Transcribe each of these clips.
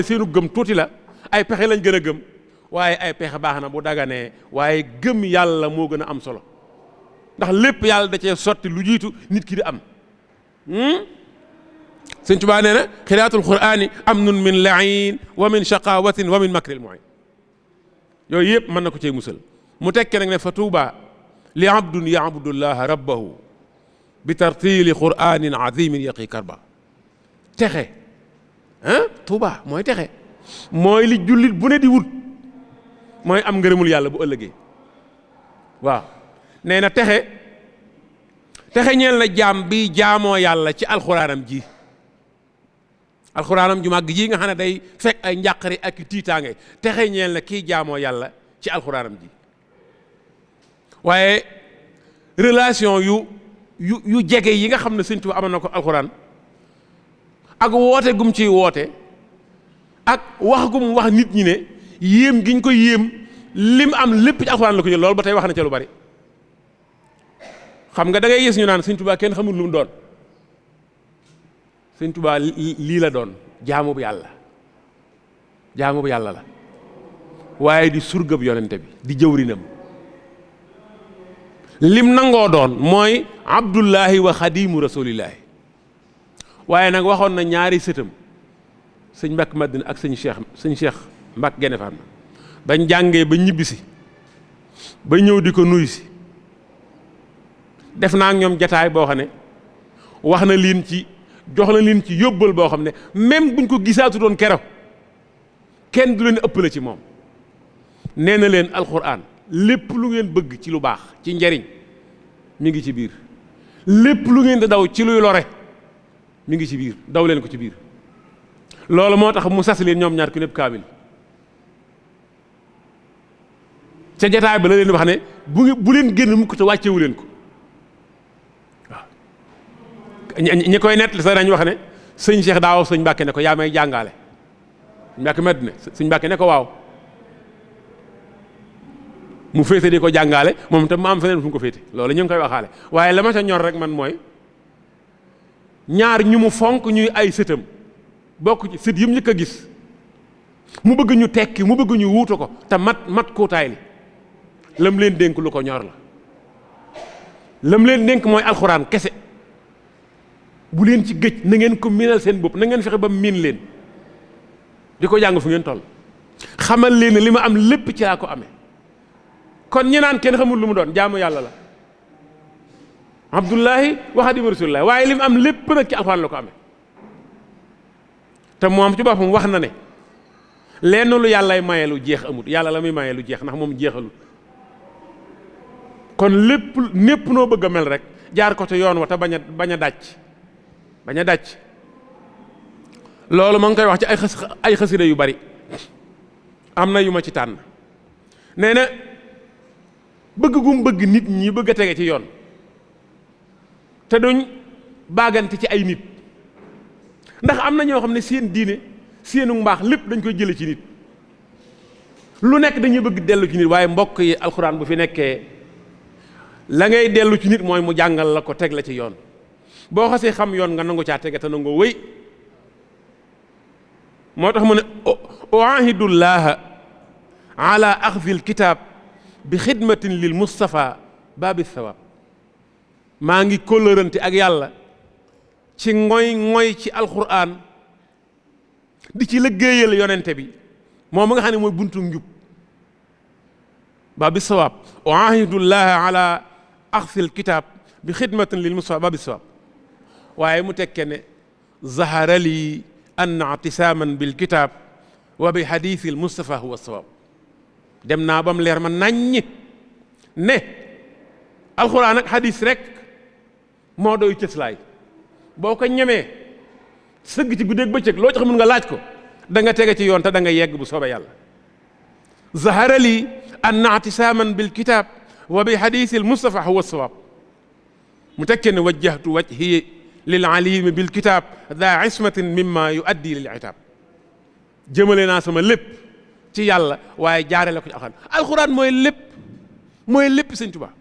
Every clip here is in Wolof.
seenu gëm tuuti la ay pexe lañ gën a gëm waaye ay pexe baax na bu daganee waaye gëm yàlla moo gën a am solo ndax lépp yàlla da cee sotti lu jiitu nit ki di am. Sëñ Tuubaa nee na xiraatul qur'aani amnun min la'iin wa min shaqaawatin wa min makril mu'in yooyu yëpp mën na ko cee musal mu tekke nag ne fa tuuba li abdun ya'budullaha rabbahu bi tartiili qur'aanin azimin yaqi karba texe tuuba mooy texe mooy li jullit bu ne di wut mooy am ngërëmul yàlla bu ëllëgee waaw nee na texe ñeel na jaam bi jaamoo yàlla ci alxuraanam ji alxuraanam ju màgg ji nga xam ne day fekk ay njàqare ak tiitaange texe ñeel na kii jaamoo yàlla ci alxuraanam ji waaye relation yu jege yi nga xam ne Sëñ Tuubaa amoon na ko alxuraan ak woote gum ciy woote ak wax gum wax nit ñi ne yéem giñ ko yéem lim am lépp ci alxuraan la ko jël loolu ba tey wax na ca lu bari xam nga da ngay gis ñu naan Sëñ Tuubaa kenn xamul lu mu doon Sëñ Tuubaa lii la doon jaamu bu yàlla la waaye di surgab yonente bi di jëwrinam lim nangoo doon mooy abdullahi wa xadimu rasulillahi waaye nag waxoon na ñaari sëtam sëñ Mbàkke Madina ak sëñ Cheikh Mbàkke Gaynde Fatma bañ jàngee ba ñibbisi ba ñëw di ko nuyu si def naa ak ñoom jataay boo xam ne wax na leen ci jox na leen ci yóbbal boo xam ne même buñ ko gisaatu doon kero kenn du leen ëppale ci moom nee na leen alxuraan lépp lu ngeen bëgg ci lu baax ci njariñ mi ngi ci biir lépp lu ngeen di daw ci luy lore mi ngi ci biir daw leen ko ci biir loolu moo tax mu sas leen ñoom ñaar ku népp kaamil ca jataay ba la leen wax ne bu leen génn mukk te wàccewu leen ko waaw ñi koy nett sax dañ wax ne sëñ Cheikh daa wax sëñ Mbàkke ne ko yaa may jàngale sëñ Mbàkke Madina sëñ Mbàkke ne ko waaw mu féete di ko jàngale moom tam mu am feneen fu mu ko féete loolu ñu ngi koy waxaale waaye la ma ca ñor rek man mooy ñaar ñu mu fonk ñuy ay sëtam bokk ci sët yim njëkk a gis mu bëgg ñu tekki mu bëgg ñu wuutu ko te mat kuutaay li lam leen dénk lu ko ñor la lam leen dénk mooy alxuraan kese bu leen ci gëj na ngeen ko miinal seen bopp na ngeen fexe ba miin leen di ko jàng fu ngeen toll xamal leen ne li ma am lépp ci laa ko amee kon ñi naan kenn xamul lu mu doon jaamu yàlla la abdullahi wa xaadimu rasulillahi waaye li mu am lépp nag ci alxuraan la ko amee te moom ci boppam wax na ne lenn lu yàllay maye lu jeex amut yàlla la muy maye lu jeex ndax moom jeexalut kon lépp népp noo bëgg a mel rek jaar ko te yoon wa te bañ a dàcc loolu ma ngi koy wax ci ay xasida yu bari am na yu ma ci tànn nee na bëgg gum bëgg nit ñi bëgg a tege ci yoon te duñ baagante ci ay nit ndax am na ñoo xam ne seen diine seenu mbaax lépp dañ koy jële ci nit lu nekk dañuy bëgg dellu ci nit waaye mbokk yi alxuraan bu fi nekkee la ngay dellu ci nit mooy mu jàngal la ko teg la ci yoon boo xasee xam yoon nga nangu caa tege te nangoo wéy moo tax mu ne uahidullaha ala axzil kitaab bi xidmatin lil Mustafa baabi sawaab maa ngi kóllërante ak yàlla ci ngoy ci alxuraan di ci liggéeyal yonente bi moom ma nga xam ne mooy buntu njub baabi sawaab uahidullaha ala axzil kitaab bi xidmatin lil Mustafa baabi sawaab waaye mu tekke ne zahara li anna atisaman bil kitaab wa bi xadiisil Mustafa huwa sawaab dem naa ba mu leer ma naññi ne alxuraan ak xadiis rek moo doy cëslaay boo ko ñemee sëgg ci guddeeg bëccëg loo ci xamul nga laaj ko da nga tege ci yoon te da nga yegg bu soobee yàlla zahara li anna atisaman bil kitaab wa bi xadiisil Mustafa huwa sawaab mu tekkee ne wajjahtu wajhi lil alimi bil kitaab daa ismatin mimma yuaddi lil itaab jëmale naa sama lépp ci yàlla waaye jaarale ko ci alxuraan mooy lépp Sëñ Tuubaa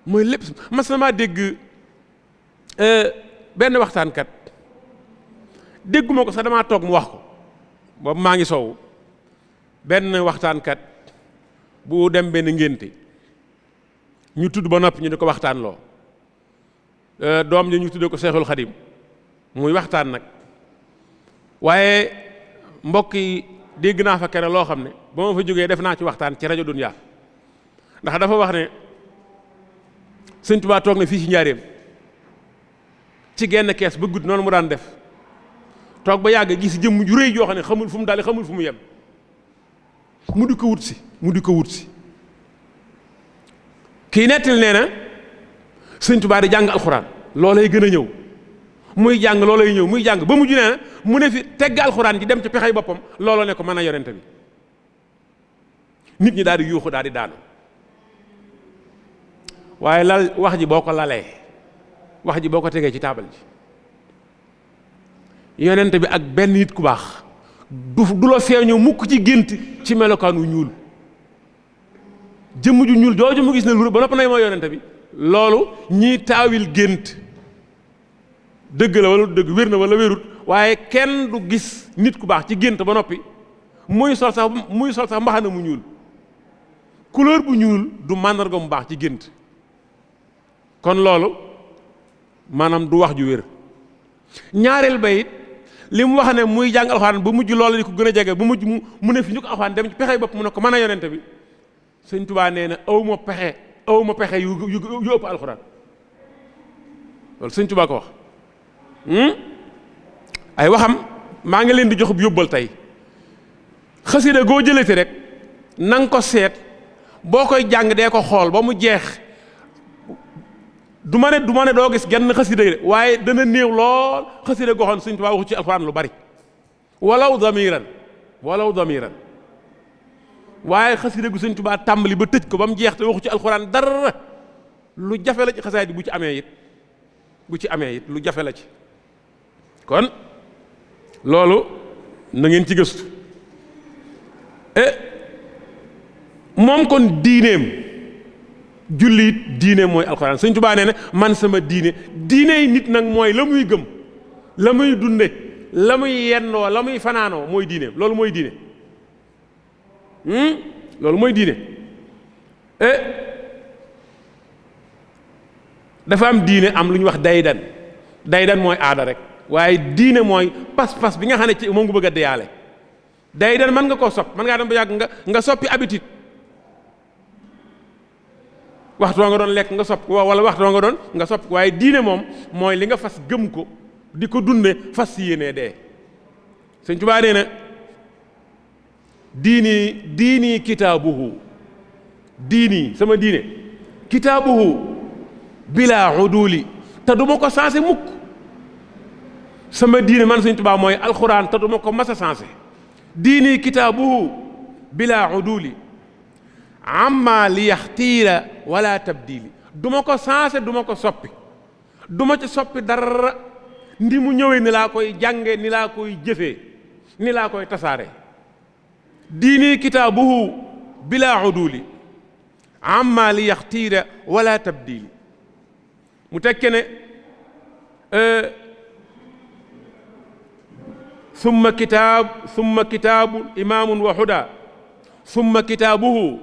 mooy lépp mas na maa dégg benn waxtaankat dégguma ko sax damaa toog mu wax ko boobu maa ngi sow benn waxtaankat bu dem benn ngénte ñu tudd ba noppi ñu di ko waxtaan loo doom ji ñu tuddee ko Seexul Xadim muy waxtaan nag waaye mbokk yi dégg naa fa kere loo xam ne ba ma fa jógee def naa ci waxtaan ci rajo Dunya ndax dafa wax ne Sëñ Tuubaa toog na fii ci njaareem ci genn kees ba gudd noonu mu daan def toog ba yàgg gis jëmm ju rëy joo xam ne xamul fu mu daal xamul fu mu yem mu di ko wut si kii nettali nee na Sëñ Tuubaa di jàng alxuraan loolay gën a ñëw muy jàng loolay ñëw muy jàng ba mujj nee na mu ne fi tegg alxuraan ji dem ci pexey boppam looloo ne ko mën a yorente bi nit ñi daal di yuuxu daal di daanu waaye lal wax ji boo ko lalee wax ji boo ko tegee ci taabal ji yonent bi ak benn nit ku baax du la feeñoo mukk ci gént ci melokaanu ñuul jëmm ju ñuul jooju mu gis ne lu ba nopp nay mooy yonent bi loolu ñii taawil gént dëgg la wala dëgg wér na wala wérut waaye kenn du gis nit ku baax ci gént ba noppi muy sol sax mbaxana mu ñuul couleur bu ñuul du màndarga mu baax ci gént kon loolu maanaam du wax ju wér ñaareel ba it li mu wax ne muy jàng alxuraan ba mujj loolu di ko gën a jege ba mujj mu ne fi ñu ko alxuraan dem ci pexey bopp mu ne ko mën a yonente bi Sëñ Tuubaa nee na aw ma pexe yu ëpp alxuraan loolu Sëñ Tuubaa ko wax ay waxam maa ngi leen di jox bu yóbbal tey xasida goo jëlati rek na nga ko seet boo koy jàng dee ko xool ba mu jeex du ma ne doo gis genn xasida yi de waaye dana néew lool xasida goo xam Sëñ Tuubaa waxu ci alxuraan lu bari walaw damiran waaye xasida gu Sëñ Tuubaa tàmbali ba tëj ko ba mu jeex te waxu ci alxuraan dara lu jafe la ci xasaay bi bu ci amee it lu jafe la ci kon loolu na ngeen ci gëstu moom kon diineem jullit diine mooy alxuraan Sëñ Tuubaa nee na man sama diine yi nit nag mooy la muy gëm la muy dunde la muy yennoo la muy fanaanoo mooy diineem loolu mooy diine loolu mooy diine dafa am diine am lu ñuy wax daydan mooy aada rek waaye diine mooy pas-pas bi nga xam ne ci moom nga bëgg a deyaale daydan mën nga koo sopp mën ngaa dem ba yàgg nga soppi habitude waxtu nga doon lekk nga sopp wala waxtu nga doon nga sopp waaye diine moom mooy li nga fas gëm ko di ko dunde fas si yéenee dee Sëñ Tuubaa nee na diini kitaabuhu sama diine kitaabuhu bila uduli te du ma ko sensé mukk sama diine man Sëñ Tuubaa mooy alxuraan te du ma ko mas a sensé diini kitaabuhu bila uduli amma li yaxtiira wala tabdili du ma ko sensé du ma ko soppi du ma ci soppi dara ndi mu ñëwee ni laa koy jànge ni laa koy jëfee ni laa koy tasaare diini kitaabuhu bila uduli amma li yaxtiira wala tabdili mu tekke ne summa kitaabu imaamun wa huda summa kitaabuhu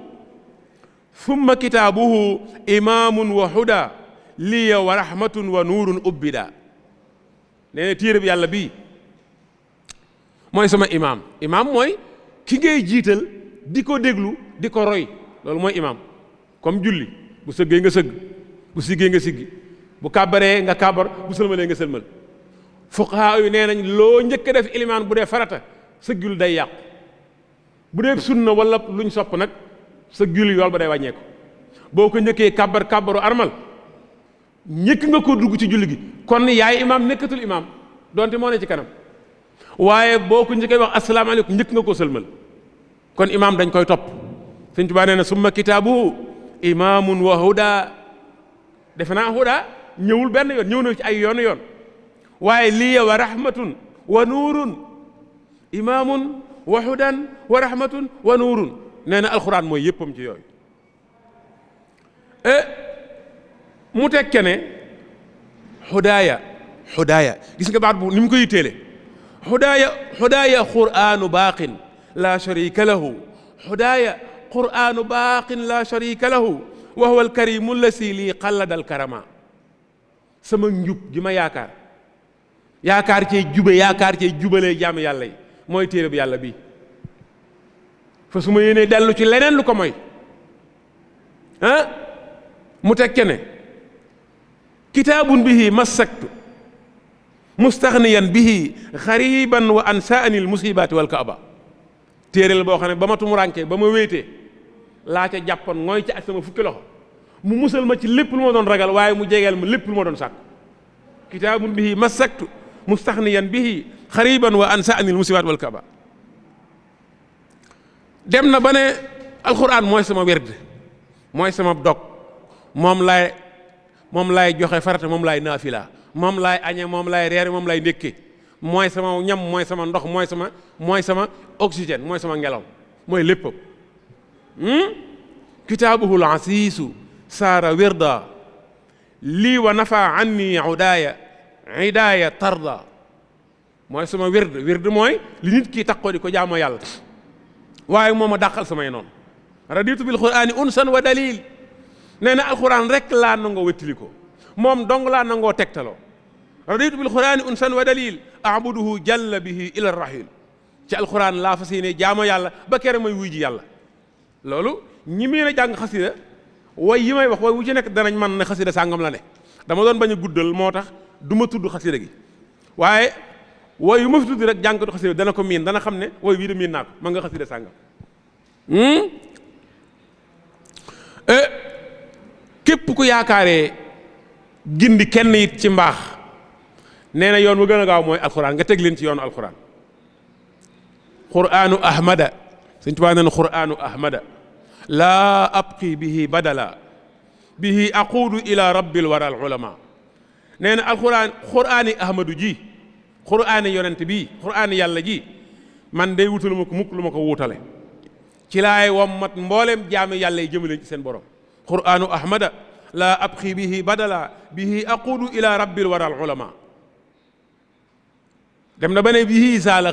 imaamun wa huda liya wa rahmatun wa nuurun ubbida nee na téere bi yàlla bii mooy sama imaam mooy ki ngay jiital di ko déglu di ko roy loolu mooy imaam comme julli bu sëggee nga sëgg bu siggee nga siggi bu kàbbaree nga kàbbar bu sëlmalee nga sëlmal fuqahaa yu nee nañ loo njëkk a def ilimaan bu dee farata sa jul day yàqu bu dee sunna wala luñ sopp nag sa jul yool ba day wàññeeku boo ko njëkkee kàbbaru armal njëkk nga ko dugg ci julli gi kon yaay imaam nekkatul imaam donte moo ne ci kanam waaye boo ko njëkkee wax asalaamaaleykum njëkk nga ko sëlmal kon imaam dañ koy topp Sëñ Tuubaa nee na summa kitaabuhu imaamun wa huda defe naa huda ñëwul benn yoon ñëw na ci ay yoon waaye liya wa rahmatun wa nuurun imaamun wa hudan wa rahmatun wa nuurun nee na alxuraan mooy yéppam ci yooyu mu tekke ne hudaaya gis nga baat bu ni mu ko yitteele xudaaya qur'aanu baaqin laa sharika lahu xudaaya qur'aanu baaqin laa sharika lahu wa huwa alkarimu lasi lii xalladal karama sama njub gi ma yaakaar cee jube yaakaar cee jubalee jàmm yàlla yi mooy téere bi yàlla bii fa su ma yéenee dellu ci leneen lu ko mooy mu tekke ne kitaabun bihi massaktu mustaxniyan bihi xariban wa ansaani al musibaati wal kaaba téere la boo xam ne ba ma tumurankee ba ma wéetee laa ca jàppoon mooy ca ak sama fukki loxo mu musal ma ci lépp lu ma doon ragal waaye mu jegeel ma lépp lu ma doon sàkk kitaabun bihi massaktu mustaxniyan bihi xariban wa ansaani al musibaati wal kaaba dem na ba ne alxuraan mooy sama werd mooy sama dog moom laay joxe farata moom laay naafila moom laay añe moom laay reere moom laay ndékke mooy sama ñam mooy sama ndox mooy sama oxygène mooy sama ngelaw mooy léppam kitaabuhul asiisu saara wirda lii wa nafa anni idaaya tarda mooy sama wird mooy li nit ki taxoo di ko jaamoo yàlla waaye moo ma dàqal samay noonu raditu bil qur'ani unsan wa dalil nee na alquran rek laa nangoo wettili ko moom dong laa nangoo tegtaloo raditu bil qur'ani unsan wa dalil abuduhu jalla bihi ila rahil ci alquran laa fas yéene jaamoo yàlla ba kere may wuy ji yàlla loolu ñi mën a jàng xasida way yi may wax way wu ci nekk danañ man ne xasida sàngam la ne dama doon bañ a guddal moo tax du ma tudd xasida gi waaye way yu ma fi tudd rek jàngkatu xasida dana ko miin dana xam ne way wii de miin naa ko ma nga xasida sàngam képp ku yaakaaree gindi kenn it ci mbaax nee na yoon wa gën a gaaw mooy alxuraan nga teg leen ci yoonu alxuraan qur'aanu ahmada Sëñ Tuubaa nee na qur'aanu ahmada laa abqi bihi badala bihi aquudu ila rabbil waral ulama nee na alxuraan qur'aani ahmadu ji qur'aani yonent bii qur'aani yàlla ji man day wutalu ma ko mukk lu ma ko wuutale ci laay wommat mboolem jaami yàlla yi jëmaleen ci seen borom qur'aanu ahmada laa abqi bihi badala bihi aquudu ila rabbil waral ulama dem na ba ne bihi saala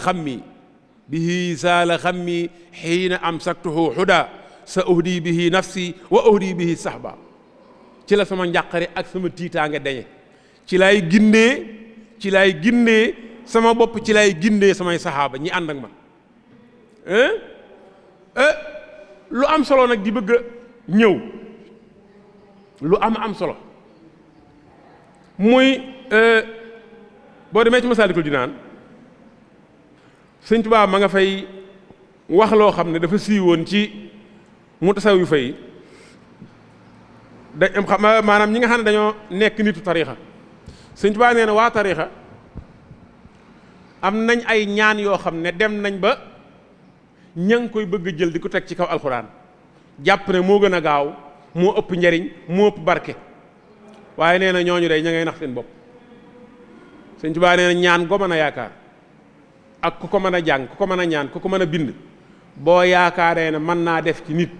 xammi xiina amsaktuhu huda sa uhdi bihi nafsi wa uhdi bihi sahba ci la sama njàqare ak sama tiitaange dañe ci laay gindee sama bopp ci laay gindee samay saxaaba ñi ànd ak man lu am solo nag di bëgg a ñëw lu am solo muy boo demee ci Masaalikul Jinaan Sëñ Tuubaa ma nga fay wax loo xam ne dafa siiwoon ci mutasawwifa yi da xam maanaam ñi nga xam ne dañoo nekk nitu tariixa Sëñ Tuubaa nee na waa tariixa am nañ ay ñaan yoo xam ne dem nañ ba ña ngi koy bëgg a jël di ko teg ci kaw alxuraan jàpp ne moo gën a gaaw moo ëpp njariñ moo ëpp barke waaye nee na ñooñu day ña ngay nax seen bopp Sëñ Tuubaa nee na ñaan go mën a yaakaar ak ku ko mën a jàng ku ko mën a ñaan ku ko mën a bind boo yaakaaree ne mën naa def ci nit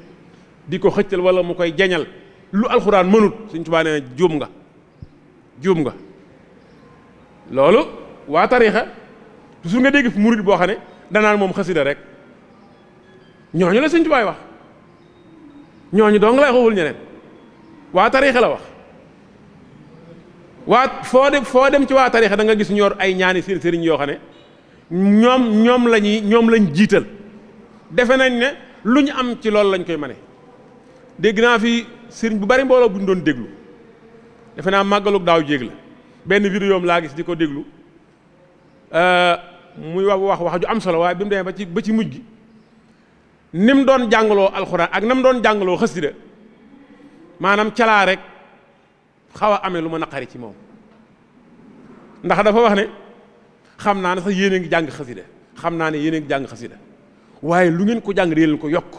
di ko xëccal wala mu koy jañal lu alxuraan mënut Sëñ Tuubaa nee na juum nga loolu waa tariixa toujours nga dégg fi murid boo xam ne danaan moom xasida rek ñooñu la Sëñ Tuubaa wax ñooñu dong lay waxul ñeneen waa tariixa la wax foo dem ci waa tariixa da nga gis ñor ay ñaani seen sëriñ yoo xam ne ñoom lañ jiital defe nañ ne lu ñu am ci loolu lañ koy mane dégg naa fi sëriñ bu bari mbooloo bu ñu doon déglu defe naa màggalug daaw jéeg la benn vidéo am laa gis di ko déglu muy wax ju am solo waaye bi mu demee ba ci mujj gi ni mu doon jàngaloo alxuraan ak na mu doon jàngaloo xasida maanaam calaa rek xaw a amee lu ma naqari ci moom ndax dafa wax ne xam naa ne sax yéen a ngi jàng xasida xam naa ne yéen a ngi jàng xasida waaye lu ngeen ko jàng dee leen ko yokk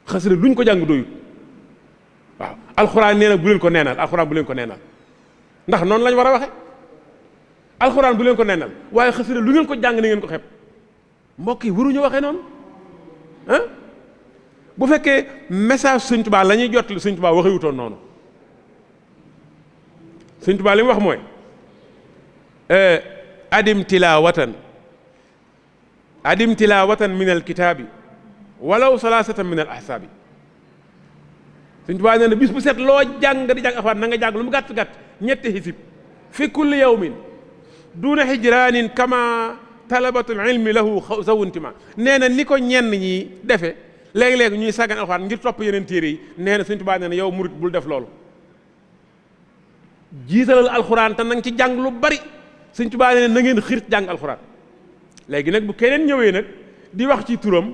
xasida luñ ko jàng doyut waaw alxuraan nee na bu leen ko neenal alxuraan bu leen ko neenal ndax noonu lañ war a waxe alxuraan bu leen ko neenal waaye xasida lu ngeen ko jàng ni ngeen ko xeeb mbokk yi waruñu waxee noonu bu fekkee message Sëñ Tuubaa la ñuy jottali Sëñ Tuubaa waxewutoon noonu Sëñ Tuubaa li mu wax mooy adim tilawatan min alkitaabi walaw salaasatan min al ahsaabi. Sëñ Tuubaa nee na bis bu set loo jàng di jàng alxuraan na nga jàng lu mu gàtt-gàtt ñetti xisib fi kulli yawmin duna hijraanin kama talabatul ilmi lahu zawuntima. nee na ni ko ñenn ñi defe léegi-léegi ñuy sàggan alxuraan ngir topp yeneen téere yi nee na Sëñ Tuubaa nee na yow murit bul def loolu, jiitalal alxuraan te na nga ci jàng lu bari. Sëñ Tuubaa nee na ngeen xirt jàng alxuraan. léegi nag bu keneen ñëwee nag di wax ci turam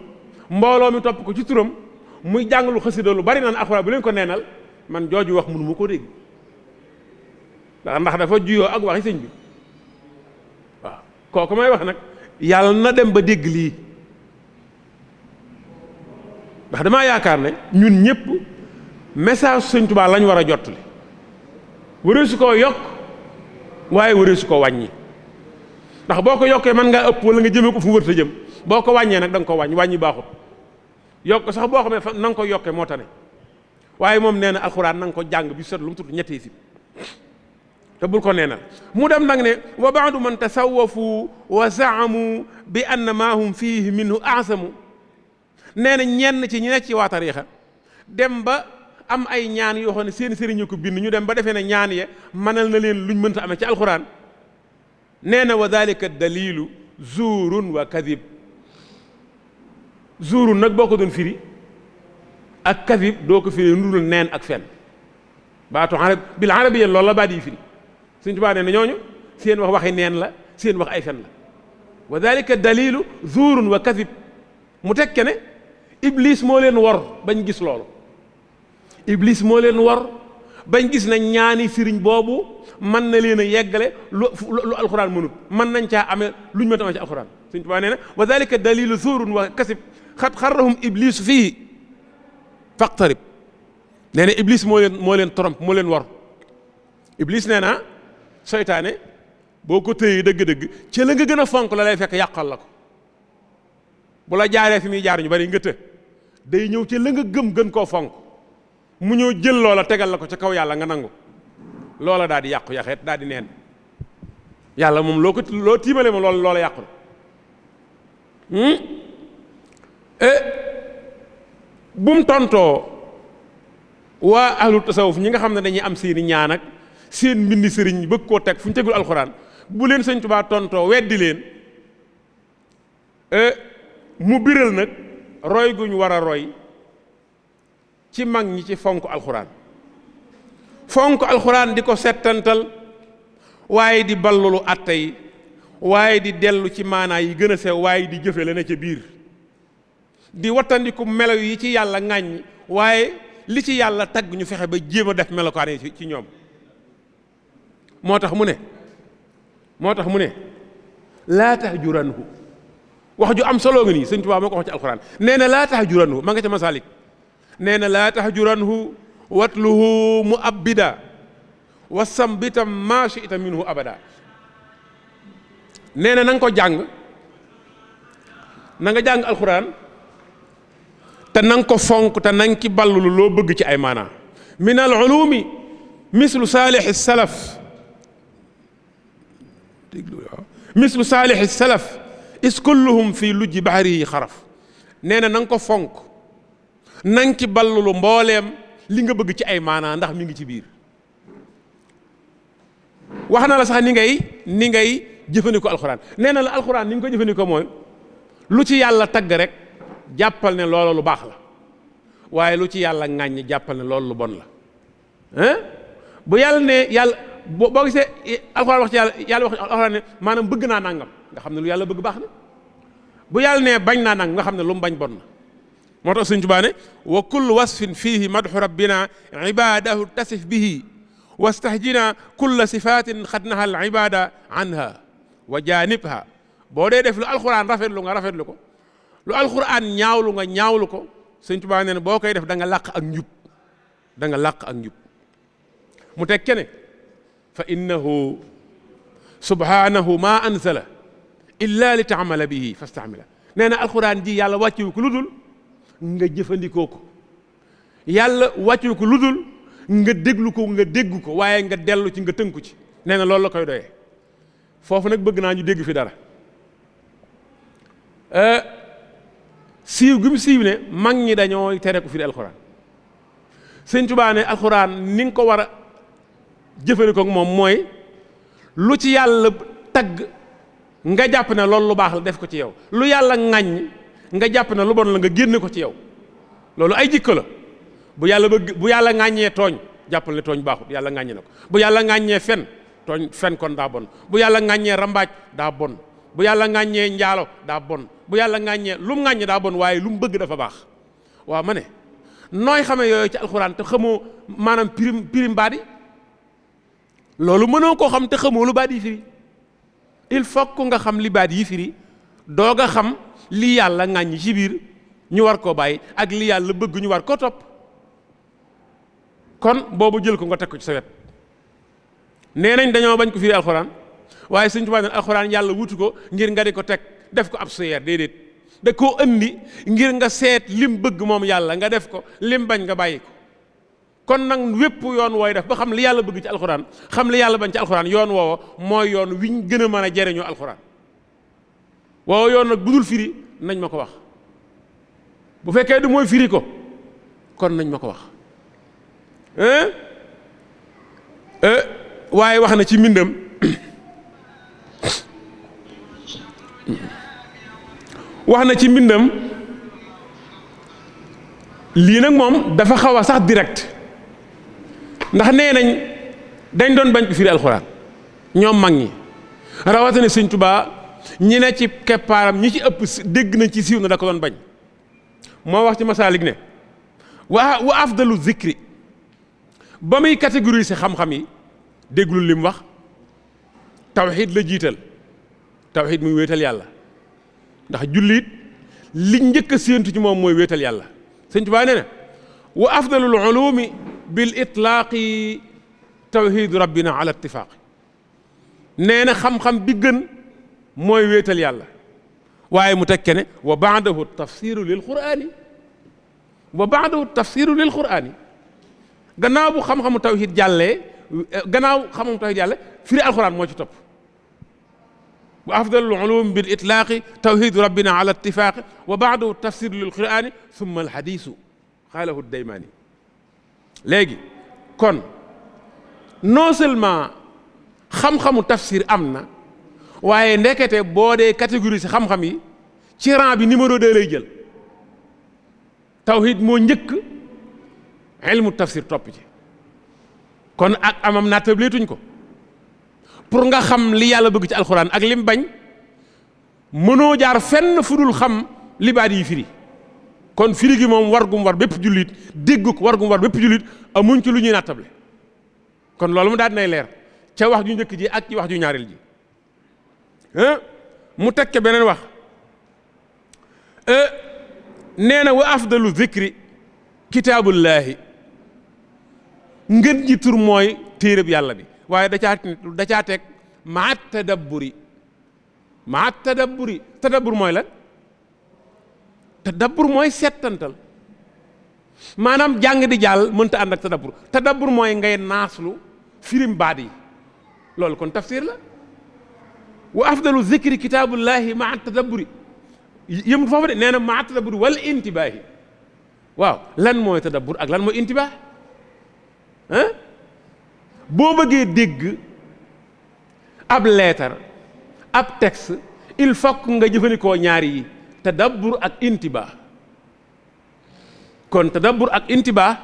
mbooloo mi topp ko ci turam muy jàng lu xasida lu bari naan alxuraan bu leen ko neenal, man jooju wax mënu ma ko dégg ndax dafa juyoo ak waxi sëñ bi. waaw kooku may wax nag yàlla na dem ba dégg lii, ndax damaa yaakaar ne ñun ñëpp message Sëñ Tuubaa lañ war a jottali, waree su koo yokk waaye waree su ko wàññi. ndax boo ko yokkee mën ngaa ëpp wala nga jëmee ko fu wërta jëm, boo ko wàññee nag da nga ko wàññi baaxut. yokk sax boo xamee fa na nga ko yokkee moo tane, waaye moom nee na alxuraan na nga ko jàng bi sot lu mu tudd ñetti si te bul ko neenal. mu dem nag ne wa baadu man tasawwafu wa zaamu bi anna maa hum fiihi minhu aasamu. nee na ñenn ci ñi nekk ci waa tariixa dem ba am ay ñaan yoo xam ne seen sëriñ ko bind, ñu dem ba defee ne ñaan ya mënal na leen luñ mënta amee ci alxuraan. nee na wa dalika dalilu zuurun wa kadib. zuurun nag boo ko doon firi ak kadib doo ko firi nurul neen ak fen. baatu arab bil arabiyya loolu la baat yi firi. Sëñ Tuubaa nee na ñooñu seen wax waxi neen la, seen wax ay fen la. wa dalika dalilu zuurun wa kadib. mu tekke ne iblis moo leen wor bañ gis loolu. iblis moo leen wor bañ gis na ñaani sëriñ boobu mën na leen a yeggale lu alxuraan mënut, mën nañ caa amee luñ mën a amee ci alxuraan. Sëñ Tuubaa nee na wa dalika dalilu zuurun wa kasib xat xarrahum iblis fii faqtarib. nee na iblis moo leen trompe, moo leen wor. iblis nee na seytaane boo ko tëyee dëgg-dëgg ci la nga gën a fonk la lay fekk yàqal la ko. bu la jaaree fi muy jaar ñu bari nga të day ñëw ci la nga gën koo fonk, mu ñëw jël loola tegal la ko ca kaw yàlla nga nangu loola daal di yàqu yaxeet daal di neen. yàlla moom loo tiimale moom loola yàqu na. bu mu tontoo waa ahlu tasawuf ñi nga xam ne dañuy am seeni ñaan ak seen mbindi sëriñ bëgg koo teg fu ñu tegul alxuraan, bu leen Sëñ Tuubaa tontoo weddi leen, mu biral nag roy gu ñu war a roy ci mag ñi ci fonk alxuraan di ko settantal, waaye di ballulu atte yi, waaye di dellu ci maanaa yi gën a sew, waaye di jëfe la ne ca biir, di wattandiku melo yi ci yàlla ŋàññ, waaye li ci yàlla tagg ñu fexe ba jéem a def melokaan yi ci ñoom. moo tax mu ne laa tahjuranhu. wax ju am solo nga nii Sëñ Tuubaa moo ko wax ci alxuraan. nee na laa tahjuranhu, ma nga ca Masaalik. nee na laa tahjuranhu watluhu muabbida wasambitam maa shi'ta minhu abada. nee na nga ko jàng, na nga jàng alxuraan te na nga ko fonk te na nga ci ballulu loo bëgg ci ay maanaa. min al ulumi mislu saalixi salaf is kulluhum fii lujji bahrihi xaraf. nee na nga ko fonk, na nga ci ballulu mbooleem li nga bëgg ci ay maanaa ndax mi ngi ci biir. wax na la sax ni ngay jëfandikoo alxuraan. nee na la alxuraan ni nga ko jëfandikoo mooy lu ci yàlla tagg rek jàppal ne loolu lu baax la, waaye lu ci yàlla ŋàññ jàppal ne loolu lu bon la. bu yàlla ne yàlla boo gisee alxuraan wax ci yàlla wax alxuraan ne maanaam bëgg naa nangam nga xam ne lu yàlla bëgg baax na, bu yàlla ne bañ naa nangam nga xam ne lu mu bañ bon na. moo tax Sëñ Tuubaa ne wa kullu wasfin fiihi madhu rabbina ibadahu tasif bihi wastahjina kulla sifatin xad naha al ibada anha wa janibha. boo dee def lu alxuraan rafetlu nga rafetlu ko, lu alxuraan ñaawlu nga ñaawlu ko. Sëñ Tuubaa nee na boo koy def da nga làq ak njub, mu teg kene fa innahu subhanahu ma anzala illa li taamala bihi fastamila. nee na alxuraan ji yàlla wàccewu ko lu dul nga jëfandikoo ko, yàlla wàccewu ko lu dul nga déglu ko nga dégg ko, waaye nga dellu ci nga tënku ci. nee na loolu la koy doyee. foofu nag bëgg naa ñu dégg fi dara siiw gi mu siiw ne mag ñi dañoo tere ko firi alxuraan sëñ Tuubaa ne alxuraan ni nga ko war a jëfandikoo ak moom mooy lu ci yàlla tagg nga jàpp ne loolu lu baax la def ko ci yow, lu yàlla ŋàññ nga jàpp ne lu bon la nga génne ko ci yow. loolu ay jikko la. bu yàlla ŋàññee tooñ jàppal ne tooñ baaxut, yàlla ŋàññe na ko. bu yàlla ŋàññee fen kon daa bon. bu yàlla ŋàññee rambaaj daa bon. bu yàlla ŋàññee njaalo daa bon. bu yàlla ŋàññee lu mu ŋàññe daa bon, waaye lu mu bëgg dafa baax. waaw ma ne nooy xamee yooyu ci alxuraan te xamoo maanaam pirim baat yi loolu mënoo koo xam te xamoo lu baat yi firi. il faut que nga xam li baat yi firi doog a xam li yàlla ŋàññi ci biir ñu war koo bàyyi ak li yàlla bëgg ñu war koo topp. kon boobu jël ko nga teg ko ci sa wet. nee nañ dañoo bañ ko firi alxuraan waaye Sëñ Tuubaa ne alxuraan yàlla wutu ko ngir nga di ko teg def ko ab suyeer déedéet da koo andi ngir nga seet lim bëgg moom yàlla nga def ko lim bañ nga bàyyi ko. kon nag wépp yoon wooy def ba xam li yàlla bëgg ci alxuraan xam li yàlla bañ ci alxuraan yoon woowa mooy yoon wiñ gën a mën a jariñoo alxuraan. waaw yoon nag bu dul firi nañ ma ko wax, bu fekkee du mooy firi ko kon nañ ma ko wax. waaye wax na ci mbindam lii nag moom dafa xaw a sax direct ndax nee nañ dañ doon bañ ko firi alxuraan ñoom mag ñi rawatina Sëñ Tuubaa ñi ne ci keppaaram ñi ci ëpp dégg nañ ci siiw na da ko doon bañ. moo wax ci Masaalik ne wa afdalu zikri ba muy catégoriser xam-xam yi déglul li mu wax tawxiid la jiital. tawxiid muy wéetal yàlla ndax jullit li njëkk a séentu ci moom mooy wéetal yàlla. Sëñ Tuubaa nee na wa afdalul ulumi bil itlaaqi tawxiidu rabbina ala ittifaaqi. nee na xam-xam bi gën mooy wéetal yàlla waaye mu tekke ne wa baadahu tafsiru lil quraani gannaaw bu xam-xamu tawxiid jàllee firi alxuraan moo ci topp. wa afdalul ulum bil itlaaqi tawxiidu rabbina ala ittifaaqi wa baadahu tafsiru lil quraani summa alxadiisu xaalahu daymaani. léegi kon non seulement xam-xamu tafsir am na waaye ndekete boo dee catégorie si xam-xam yi ci rang bi numéro 2 lay jël. tawxiid moo njëkk ilmu tafsir topp ci kon ak amam nattableetuñ ko. pour nga xam li yàlla bëgg ci alxuraan ak lim bañ mënoo jaar fenn fu dul xam li baat yi firi. kon firi gi moom war gum war bépp jullit dégg ko war gum war bépp jullit amuñ ci lu ñuy nattable. kon loolu mu daal dinay leer ca wax ju njëkk ji ak ci wax ju ñaareel ji. mu tekke beneen wax nee na wa afdalu zikri kitaabullaahi ngën ji tur mooy téereb yàlla bi waaye da caa teg maa tadabburi tadabbur mooy lan? tadabbur mooy settantal maanaam jàng di jàll mënta ànd ak tadabbur mooy ngay naaslu firim baat yi loolu kon tafsir la. wa afdalu zikri kitaabullahi maa tadabburi yëmul foofu de nee na maa tadabburi wal intibaahi. waaw lan mooy tadabbur ak lan mooy intibaah? boo bëggee dégg ab leetar ab texte il faut que nga jëfandikoo ñaari yi tadabbur ak intibaa. kon tadabbur ak intibaa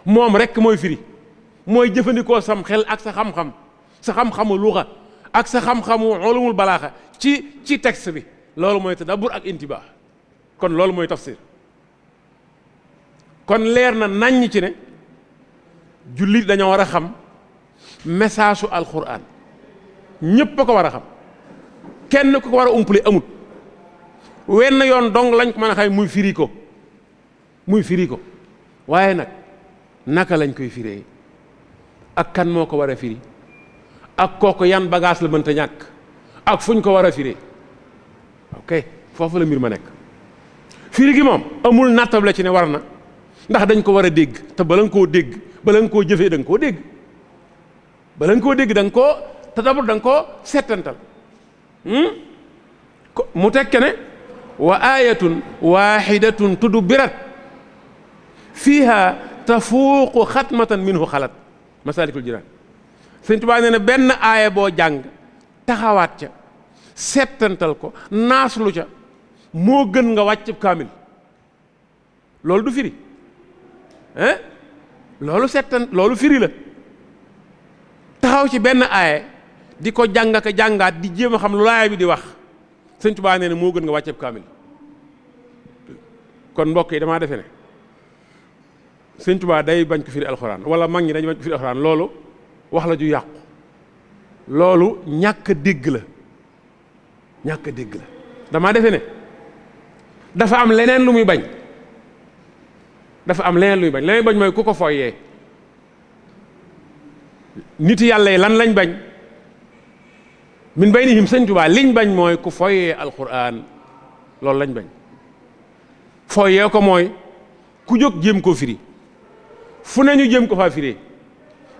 moom rekk mooy firi mooy jëfandikoo sam xel ak sa xam-xam sa xam-xamu luxa ak sa xam-xamu ulumul balaaxa ci texte bi loolu mooy tadabbur ak intibaa. kon loolu mooy tafsir. kon leer na naññ ci ne jullit dañoo war a xam message su alxuraan ñépp a ko war a xam kenn ku ko war a umpale amut. wenn yoon dong lañ ko mën a xam muy firi ko waaye nag naka lañ koy firee ak kan moo ko war a firi ak kooku yan bagage la mënta ñàkk ak fuñ ko war a firee. ok foofu la mbir ma nekk. firi gi moom amul nattable ci ne war na ndax dañ ko war a dégg te bala nga koo dégg bala nga koo jëfee da nga koo dégg bala nga koo dégg da nga koo tadabbur da nga koo settantal mu tekke ne wa ayatun waxidatun tudubbirat fiiha tafuuqu xatmatan minhu xalat masalikul jinaan Sëñ Tuubaa nee na benn aaya boo jàng taxawaat ca settantal ko naaslu ca moo gën nga wàcc kaamil loolu du firi loolu firi la taxaw ci benn aaya di ko jàng ak jàngaat di jéem a xam lu laaya bi di wax Sëñ Tuubaa nee na moo gën nga wàcceeb kaamil kon mbokk yi damaa defe ne Sëñ Tuubaa day bañ ko firi alxuraan wala mag ñi dañu bañ ko firi alxuraan loolu wax la ju yàqu loolu ñàkk dégg la damaa defe ne dafa am leneen lu muy bañ leneen bañ mooy ku ko foyee nit yàlla yi lan lañ bañ min baynihim Sëñ Tuubaa liñ bañ mooy ku foyee alxuraan loolu lañ bañ foyee ko mooy ku jóg jéem koo firi fu ne ñu jéem ko faa firee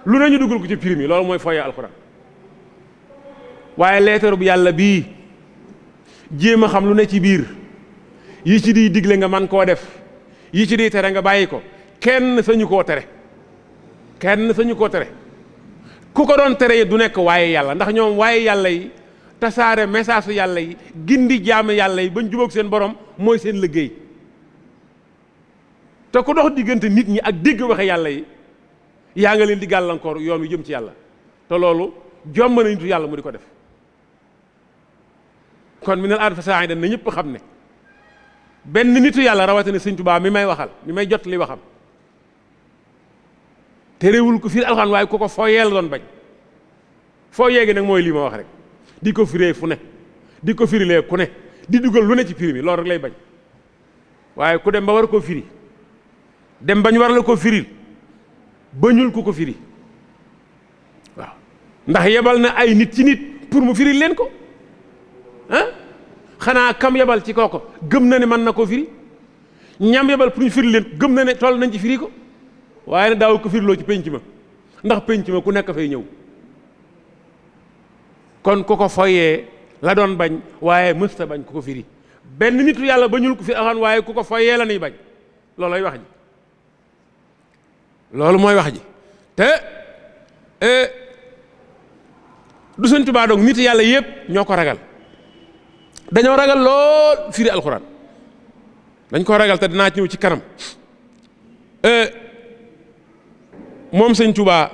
lu ne ñu dugal ko ci prime yi loolu mooy foyee alxuraan waaye leetaru bu yàlla bii jéem a xam lu ne ci biir yi ci di digle nga man koo def yi ci di tere nga bàyyi ko kenn sañu koo tere ku ko doon tere yi du nekk waaye yàlla ndax ñoom waaye yàlla yi tasaare message su yàlla yi gindi jaam yàlla yi bañ jubóog seen borom mooy seen liggéey te ku dox diggante nit ñi ak dégg waxe yàlla yi yaa nga leen di gàllankoor yoon wi jëm ci yàlla te loolu jomb na nitu yàlla mu di ko def kon mi nel aada fa saa yi na ñëpp xam ne benn nitu yàlla rawatina Sëñ Tuubaa mi may waxal mi may jot li waxam terewul ko firi alxuraan waaye ku ko fooyee la doon bañ fooyee gi nag mooy lii ma wax rek di ko firee fu ne di ko firilee ku ne di dugal lu ne ci firi mi loolu rek lay bañ waaye ku dem ba war koo firi dem bañ war la ko firil bañul ku ko firi waaw ndax yebal na ay nit ci nit pour mu firil leen ko xanaa kam yebal ci kooko gëm na ne mën na koo firi ñam yebal pour ñu firi leen gëm na ne toll nañ ci firi ko waaye nag daaw ko firiloo ci penc ma ndax penc ma ku nekk fay ñëw kon ku ko foyee la doon bañ waaye mësta bañ ku ko firi benn nitu yàlla bañul ko firi axaan waaye ku ko foyee la nuy bañ loolooy wax ji loolu mooy wax ji te du Sëñ Tuubaa donc nit yàlla yëpp ñoo ko ragal dañoo ragal lool firi alxuraan dañ ko ragal te dinaa ci ñëw ci kanam moom Sëñ Tuubaa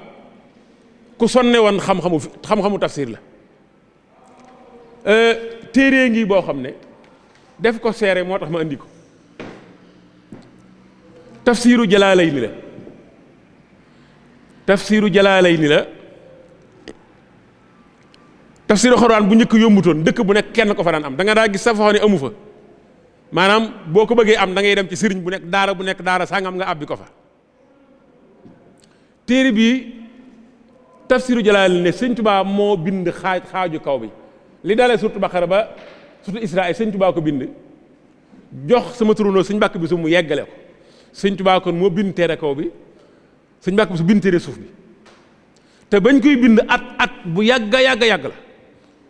ku sonne woon xam-xamu tafsir la téere ngi boo xam ne def ko seere moo tax ma andi ko tafsiru Jalaalayni la tafsiru Jalaalayni la tafsiru Alxuraan bu njëkk yombutoon dëkk bu nekk kenn ko fa daan am da nga daa gis sa fa ne amu fa maanaam boo ko bëggee am da ngay dem ci sëriñ bu nekk daara sangam nga abbi ko fa téere bi tafsiru Jalaalayni ne Sëñ Tuubaa moo bind xaaju kaw bi li dalee surtout Baqara ba surtout Israa Sëñ Tuubaa ko bind jox sama turandoo Sëñ Mbàkke Buso mu yeggale ko Sëñ Tuubaa kon moo bind téere kaw bi Sëñ Mbàkke Buso bind téere suuf bi te bañ koy bind at bu yàgg la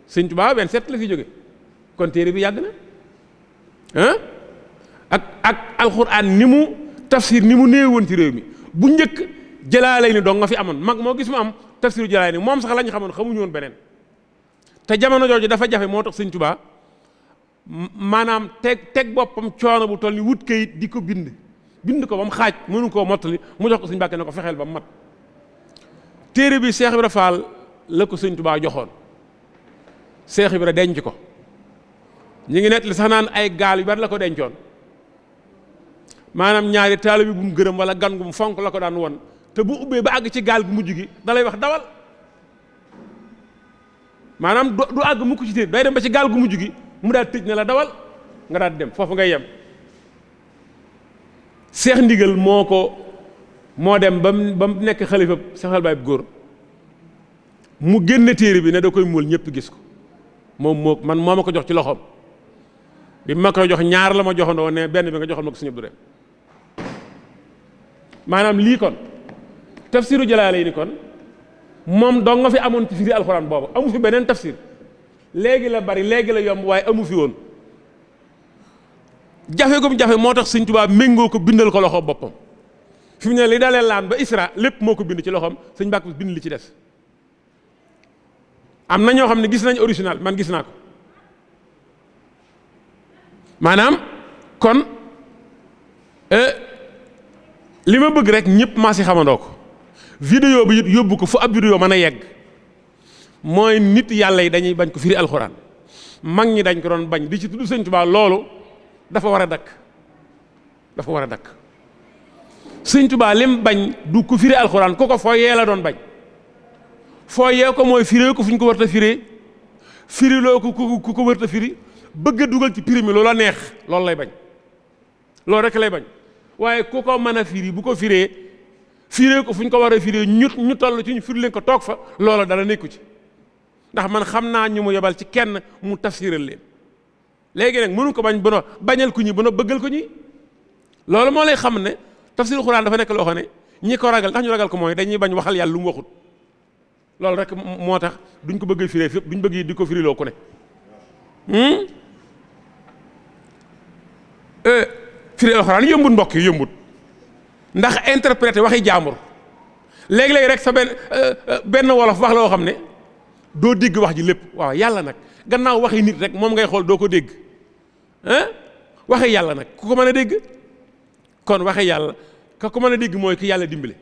Sëñ Tuubaa 27 la fi jóge kon téere bi yàgg na ak alxuraan ni mu tafsir ni mu néew woon ci réew mi bu njëkk Jalaalayni dong nga fi amoon mag moo gis mu am tafsiru Jalaalayni moom sax la ñu xamoon xamuñu woon beneen te jamono jooju dafa jafe moo tax Sëñ Tuubaa maanaam teg boppam coono bu toll ni wut kayit di ko bind ko ba mu xaaj mënu koo mottali mu jox ko Sëñ Mbàkke ne ko fexeel ba mu mat téere bi Seex Ibra Faal la ko Sëñ Tuubaa joxoon Seex Ibra denc ko ñu ngi nettali sax naan ay gaal yu bari la ko dencoon maanaam ñaari taalibe bu mu gërëm wala gan gu mu fonk la ko daan won te bu ubbee ba àgg ci gaal gu mujj gi da lay wax dawal maanaam du àgg mukk ci téere day dem ba ci gaal gu mujj gi mu daal tëj ne la dawal nga daal dem foofu ngay yem Seex Ndigal moo dem ba mu nekk xalifa Seex Al Baay bu góor mu génne téere bi ne da koy muul ñëpp gis ko moo ma ko jox ci loxoom bi ma koy jox ñaar la ma joxandoo ne benn bi nga joxal ma ko Sëñ Abdu Dem maanaam lii kon tafsiru Jalaalayni kon moom dong nga fi amoon ci firi alxuraan boobu, amu fi beneen tafsir. léegi la bari, léegi la yomb, waaye amu fi woon. jafe gum jafe moo tax Sëñ Tuubaa méngoo ko bindal ko loxo boppam. fi mu ne li dalee laan ba Isra lépp moo ko bind ci loxoom, Sëñ Mbàkke bind li ci des. am na ñoo xam ne gis nañ original, man gis naa ko. maanaam kon li ma bëgg rek ñëpp maa si xamandoo ko. vidéo bi it yóbbu ko fu ab vidéo mën a yegg mooy nit yàlla yi dañuy bañ ko firi alxuraan, mag ñi dañ ko doon bañ di ci tudd Sëñ Tuubaa. loolu dafa war a dakk, dafa war a dakk. Sëñ Tuubaa lim bañ du ko firi alxuraan, ku ko fooyee la doon bañ. fooyee ko mooy firee ko fu ñu ko war a firee, firiloo ko ku ko war a firi, bëgg a dugal ci prix mi loola neex, loolu lay bañ. loolu rek lay bañ. waaye ku ko mën a firi bu ko firee ko fu ñu ko war a firee ñu toll ci ñu firi leen ko toog fa, loola dara nekku ci. ndax man xam naa ñu mu yebal ci kenn mu tafsiral leen. léegi nag mënu ko bañ ba bañal ko ñi ba bëggal ko ñi. loolu moo lay xam ne tafsirul Xuraan dafa nekk loo xam ne ñi ko ragal tax ñu ragal ko mooy dañuy bañ waxal yàlla lu mu waxut. loolu rek moo tax duñ ko bëgg firee fépp, duñ bëgg di ko firiloo ku ne. firi alxuraan yëmbut mbokk yi, yëmbut. ndax interpréter waxi jaambur léegi-léegi rek sa benn wolof wax la woo xam ne doo dégg wax ji lépp. waaw yàlla nag gannaaw waxi nit rek moom ngay xool doo ko dégg, waxi yàlla nag ku ko mën a dégg. kon waxi yàlla ka ko mën a dégg mooy ki yàlla dimbale.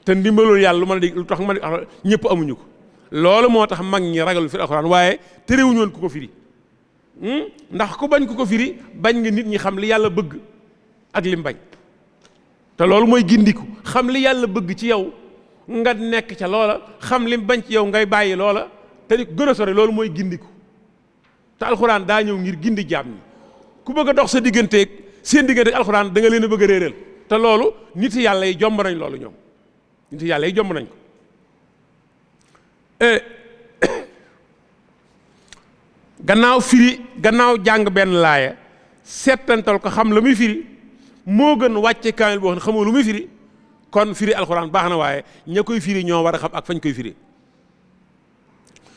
te ndimbalul yàlla lu mën a dégg lu tax mën a ñëpp amuñu ko. loolu moo tax mag ñi ragalul firi alxuraan, waaye terewuñu woon ku ko firi. ndax ku bañ ku ko firi bañ nga nit ñi xam li yàlla bëgg ak lim bañ. te loolu mooy gindiku, xam li yàlla bëgg ci yow nga nekk ca loola, xam lim bañ ci yow ngay bàyyi loola te di gën a sori. loolu mooy gindiku. te alxuraan daa ñëw ngir gindi jaam ñi. ku bëgg a dox sa digganteeg seen digganteeg alxuraan da nga leen a bëgg a réeral. te loolu nit yàlla yi jomb nañ loolu ñoom. nit yàlla yi jomb nañ ko. gannaaw jàng benn laaya settantal ko xam la muy firi moo gën wàcce kaamil boo xam ne xamoo lu muy firi. kon firi alxuraan baax na, waaye ña koy firi ñoo war a xam ak fañ koy firi.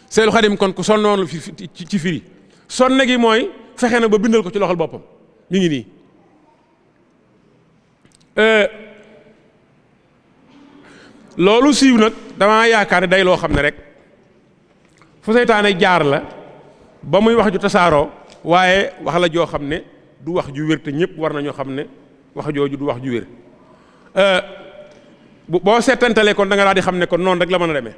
Seydul Xadim kon ku sonnoon ci firi, sonne gi mooy fexe na ba bindal ko ci loxol boppam. mi ngi nii. loolu siiw nag damaa yaakaar ne day loo xam ne rek fu seytaane jaar la ba muy wax ju tasaaroo, waaye wax la joo xam ne du wax ju wér, te ñëpp war nañoo xam ne wax jooju du wax ju wér. boo seetantalee kon da nga daal di xam ne kon noonu rek la mën a demee.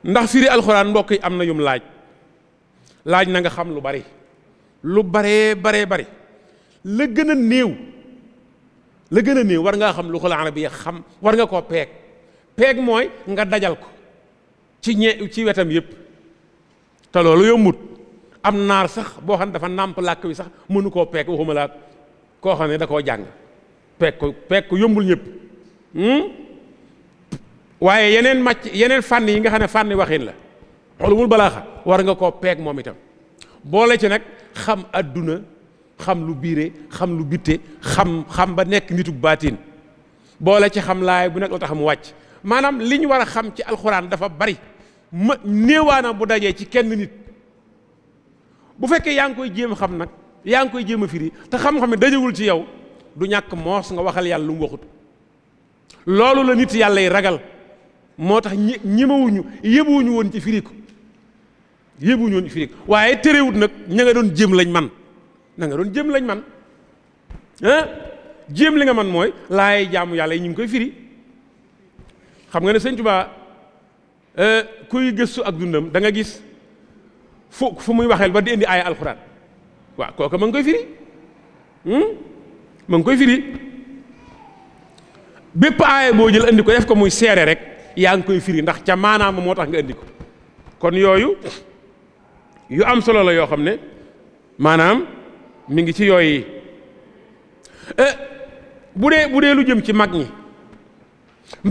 ndax firi alxuraan mbokk yi am na yum laaj na nga xam lu bari, lu baree bari. la gën a néew war ngaa xam lu xul arabiya, xam war nga koo peeg mooy nga dajal ko ci wetam yépp. te loolu yombut. am naar sax boo xam ne dafa nàmp làkk wi sax mënu koo peeg, waxuma laa koo xam ne da koo jàng. peeg ko yombul ñëpp. waaye yeneen fànn yi nga xam ne fànni waxin la, ulumul balaaxa, war nga koo peeg moom itam. boole ci nag xam adduna, xam lu biire, xam lu bitte, xam ba nekk nitu baatin. boole ci xam laay bu nekk la tax mu wàcc. maanaam li ñu war a xam ci alxuraan dafa bari. néewaana bu dajee ci kenn nit. bu fekkee yaa ngi koy jéem xam nag, yaa ngi koy jéem a firi, te xam-xam ne dajewul ci yow, du ñàkk moos nga waxal yàlla lu mu waxut. loolu la nit yàlla yi ragal, moo tax ñemewuñu yëbuwuñu woon ci firi ko. waaye terewut nag ña nga doon jéem lañ man. jéem li nga man mooy laay jaamu yàlla yi ñu ngi koy firi. xam nga ne Sëñ Tuubaa kuy gëstu ak dundam da nga gis fu muy waxeel ba di indi aaya alxuraan. waaw kooku ma ngi koy firi. ma ngi koy firi. bépp aaya boo jël indi ko def ko muy seere rek yaa ngi koy firi, ndax ca maanaam moo tax nga indi ko. kon yooyu yu am solo la yoo xam ne maanaam mi ngi ci yooyu. bu dee lu jëm ci mag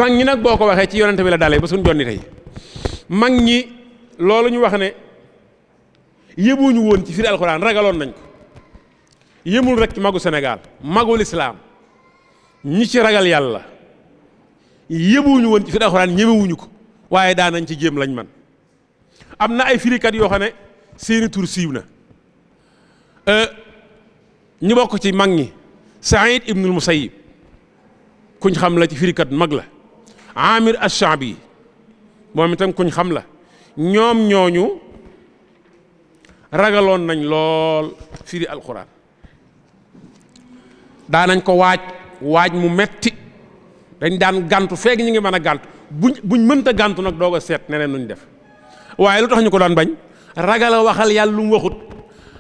ñi nag boo ko waxee ci yonente bi la dalee ba suñu jonni tey. mag ñi loolu ñu wax ne yëbuñu woon ci firi alxuraan, ragaloon nañ ko. yëmul rek ci magu Sénégal, magul islaam ñi ci ragal yàlla yëbuñu woon ci firi alxuraan ñemewuñu ko waaye daanañ ci jéem lañ man am na ay firikat yoo xam ne seeni tur siiw na ñu bokk ci mag ñi Saïd ibnul Musayyib kuñ xam la ci firikat mag la Amir ash-Sha'bi moom itam kuñ xam la ñoom ñooñu ragaloon nañ lool firi alxuraan daanañ ko waaj mu metti dañ daan gàntu feeg ñu ngi mën a gàntu buñ mënta gàntu nag doog a seet neneen nuñ def waaye lu tax ñu ko daan bañ ragal a waxal yàlla lu mu waxut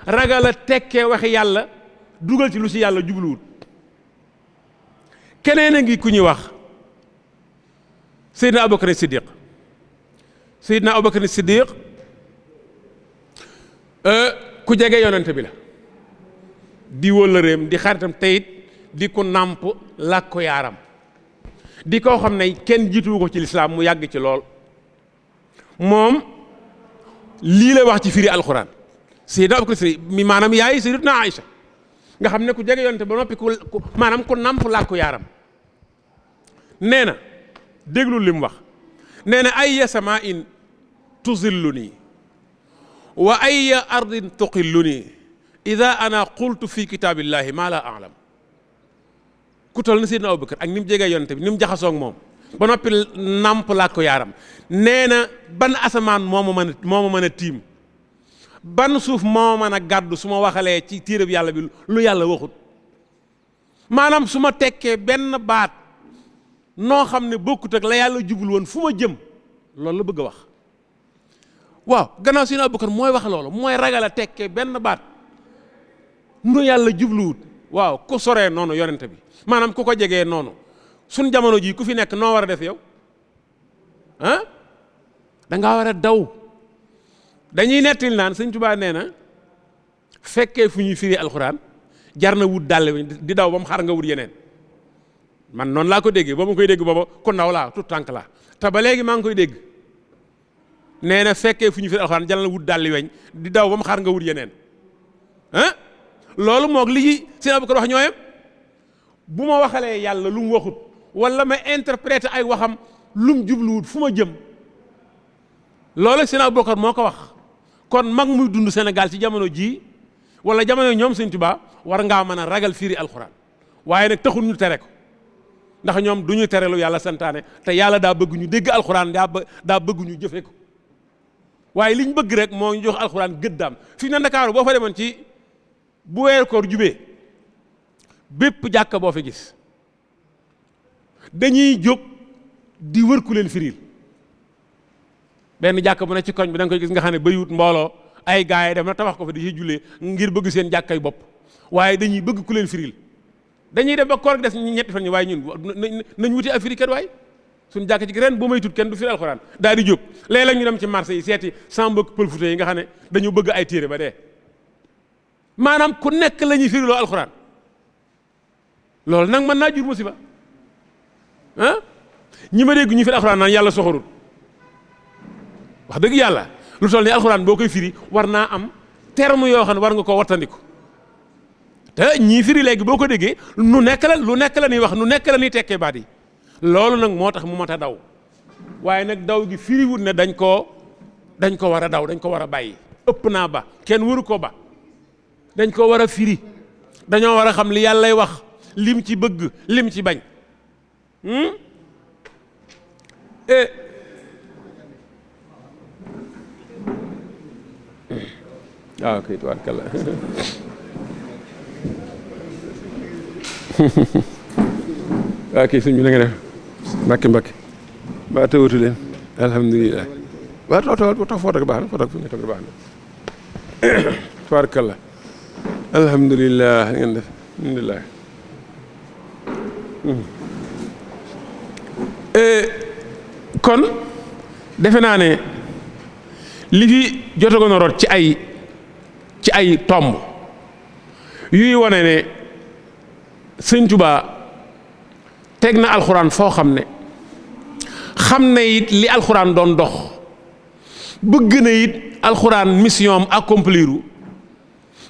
ragal a tekkee waxi yàlla dugal ci lu ci yàlla jubluwut keneen a ngi ku ñuy wax Seydina Abubakar Siddiq Seydina Abubakar Siddiq ku jege yonent bi la di wóllëreem di xaritam teyit di ko nàmp làkk ko yaaram di koo xam ne kenn jiituwu ko ci lislaam mu yàgg ci lool moom lii la wax ci firi alxuraan Seydina Abubakar Siddiq mi maanaam yaay Sayyidatuna Aïcha nga xam ne ku jege yonent ba noppi ku maanaam ku nàmp làkk ko yaaram nee na déglul li mu wax nee na ayya samaa'in tuzilluni wa ayya ardin tuqilluni ida ana qultu fi kitaabillahi maa la a'lam ku toll na Seydina Abubakar ak ni mu jegee yonent bi ni mu jaxasoo ak moom ba noppi nàmp làkk ko yaaram nee na ban asamaan moo ma mën a tiim ban suuf moo ma mën a gàddu su ma waxalee ci téereb yàlla bi lu yàlla waxut maanaam su ma tekkee benn baat noo xam ne bokkut ak la yàlla jubul woon fu ma jëm loolu la bëgg a wax waaw gannaaw Seydina Abubakar mooy wax loolu mooy ragal a tekkee benn baat nu yàlla jubluwut waaw ku soree noonu yonent bi maanaam ku ko jegee noonu suñ jamono jii ku fi nekk noo war a def yow ah da ngaa war a daw dañuy nettil naan Sëñ Tuubaa nee na fekkee fu ñuy firi alxuraan jar na wut dàll di daw ba mu xar nga wut yeneen man noonu laa ko déggee ba ma koy dégg booba ku ndaw laa tout tànk laa te ba léegi maa ngi koy dégg nee na fekkee fu ñu firi alxuraan jar na wut dàlli weñ di daw ba mu xar nga wut yeneen ah loolu moog li Sëñ Abubakar wax ñooyam bu ma waxalee yàlla lu mu waxut wala ma interpréter ay waxam lu mu jubluwut fu ma jëm loolu Sëñ Abubakar moo ko wax kon mag muy dund Sénégal ci jamono jii wala jamono ñoom Sëñ Tuubaa war ngaa mën a ragal firi alxuraan waaye nag taxul ñu tere ko ndax ñoom du ñu tere lu yàlla santaane te yàlla daa bëgg ñu dégg alxuraan daa bëgg ñu jëfe ko waaye liñ bëgg rek moo ñu jox alxuraan gëddaam fii na Ndakaaru boo fa demoon ci bu weer koor jubee bépp jàkka boo fi gis dañuy jóg di wër ku leen firil benn jàkka bu ne ci koñ bi da nga koy gis nga xam ne bëriwut mbooloo ay gaay yi dem na tabax ko fa di ci jullee ngir bëgg seen jàkkay bopp waaye dañuy bëgg ku leen firil dañuy dem ba koor des ñetti fan ñi waaye ñun nañ wuti ab firikat waaye suñu jàkk ci ren boo may tut kenn du firi alxuraan daal di jóg léeg-léeg ñu dem ci marché yi seeti sama mbokk pël Fuuta yi nga xam ne dañu bëgg ay téere ba dee maanaam ku nekk la ñuy firiloo alxuraan loolu nag mën naa jur musiba ah ñi ma dégg ñu firi alxuraan naan yàlla soxorul wax dëgg yàlla lu toll ni alxuraan boo koy firi war naa am terme yoo xam ne war nga ko wattandiku te ñii firi léegi boo ko déggee lu nekk la ñuy wax nu nekk la ñuy tekkee baat yi loolu nag moo tax mu mat a daw waaye nag daw gi firiwut ne dañ ko war a daw dañ ko war a bàyyi ëpp naa ba kenn waru ko ba dañ ko war a firi dañoo war a xam li yàllay wax lim ci bëgg lim ci bañ waaw kay tubaarkalla waa kii suñ bi na nga def mbakki ba tawatu leen alhamdulilah waa toog foo toog baax na foo toog fi nga toog baax na tubaarkalla alhamdulilah ngeen def alhamdulilah kon defe naa ne li fi jotagoon a rot ci ay tomb yuy wane ne Sëñ Tuubaa teg na alxuraan foo xam ne it li alxuraan doon dox bëgg na it alxuraan mission am accompliru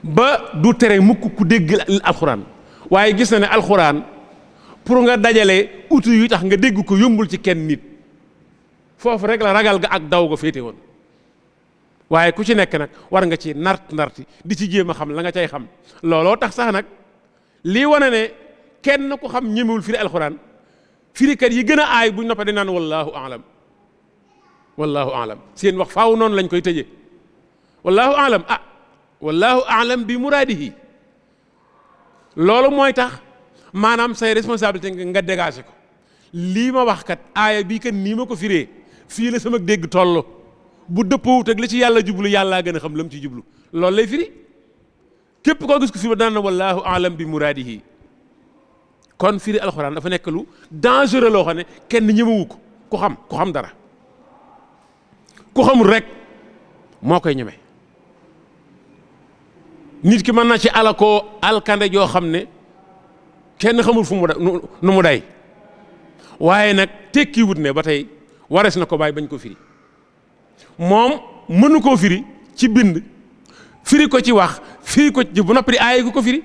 ba du tere mukk ku dégg alxuraan waaye gis na ne alxuraan pour nga dajale outil yu tax nga dégg ko yombul ci kenn nit foofu rek la ragal ga ak daw ga féete woon waaye ku ci nekk nag war nga ci narti di ci jéem a xam la nga cay xam looloo tax sax nag lii wane ne kenn ku xam ñemewul firi alxuraan firikat yi gën a aay buñ noppa di naan wallahu aalam seen wax faaw noonu lañ koy tëjee wallahu aalam bi muraadihi loolu mooy tax maanaam say responsabilité nga dégagé ko lii ma wax kat aaya bii kat nii ma ko firee fii la sama dégg toll bu dëppoowut ak li ci yàlla jublu yàllaa gën a xam la mu ci jublu loolu lay firi képp koo gis ko fi ba daan na wallahu aalam bi muraadihi kon firi alxuraan dafa nekk lu dangereux loo xam ne kenn ñemewu ko ku xam dara ku xamul rek moo koy ñeme nit ki mën na ci alakoo alkande joo xam ne kenn xamul fu mu nu mu day waaye nag tekkiwut ne ba tey warees na ko bàyyi bañ ko firi moom mënu koo firi ci bind firi ko ci wax firi ko ci bu noppi di aaya ko firi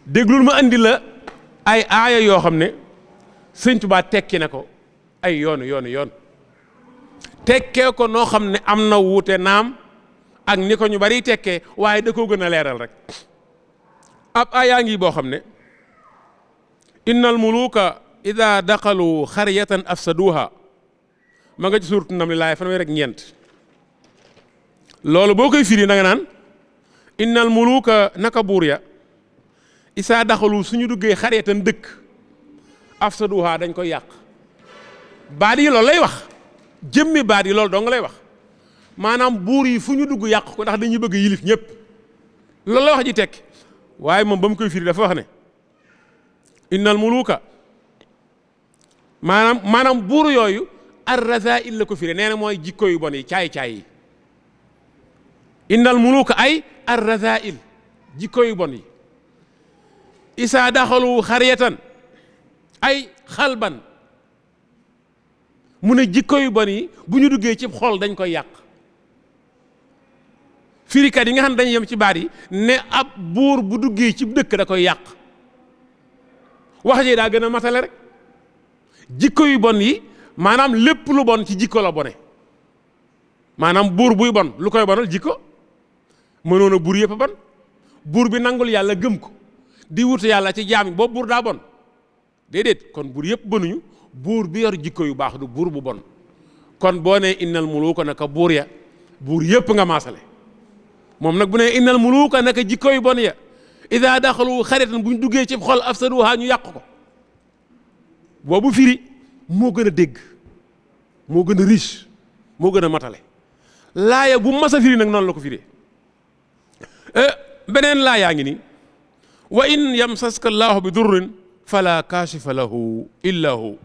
déglul ma andi la ay aaya yoo xam ne Sëñ Tuubaa tekki na ko ay yoon tekkee ko noo xam ne am na wuute naam ak ni ko ñu bari tekkee waaye da koo gën a leeral rek ab aayaa ngi boo xam ne innal muluka ida daqalu xaryatan afsaduha ma nga ci suuratu Naml laay fanweer rek ñeent loolu boo koy firi da nga naan innal muluka naka buur ya isaa daxalu suñu duggee xaryatan dëkk afsaduha dañ koy yàq baat yi loolu lay wax jëmmi baat yi loolu dong lay wax maanaam buur yi fu ñu dugg yàq ko ndax dañuy bëgg yilif ñëpp loolu la wax ji tekki waaye moom ba mu koy firi dafa wax ne innal muluka maanaam buur yooyu ar-razaa'il la ko firi nee na mooy jikko yu bon yi caay yi innal muluka ay ar-razaa'il jikko yu bon yi isaa daxalu xaryatan ay xalban mu ne jikko yu bon yi bu ñu duggee ci xol dañ koy yàq firikat yi nga xam ne dañuy yem ci baat yi ne ab buur bu duggee ci dëkk da koy yàq wax ji daa gën a matale rek jikko yu bon yi maanaam lépp lu bon ci jikko la bone maanaam buur buy bon lu koy bonal jikko mënoon a buur yëpp a bon buur bi nangul yàlla gëm ko di wut yàlla ci jaam yi boobu buur daa bon déedéet kon buur yëpp bonuñu buur bi yor jikko yu baax du buur bu bon kon boo nee innal muluuka naka buur ya buur yëpp nga maasale moom nag bu nee innal muluuka naka jikko yu bon ya ida daxalu xaryatan bu ñu duggee ci xol afsaduha ñu yàq ko boobu firi moo gën a dégg moo gën a riche moo gën a matale laaya bu mas a firi nag noonu la ko firee beneen laayaa ngi ni wa in yamsaska llaahu bi durrin fala kaashifa lahu illa hu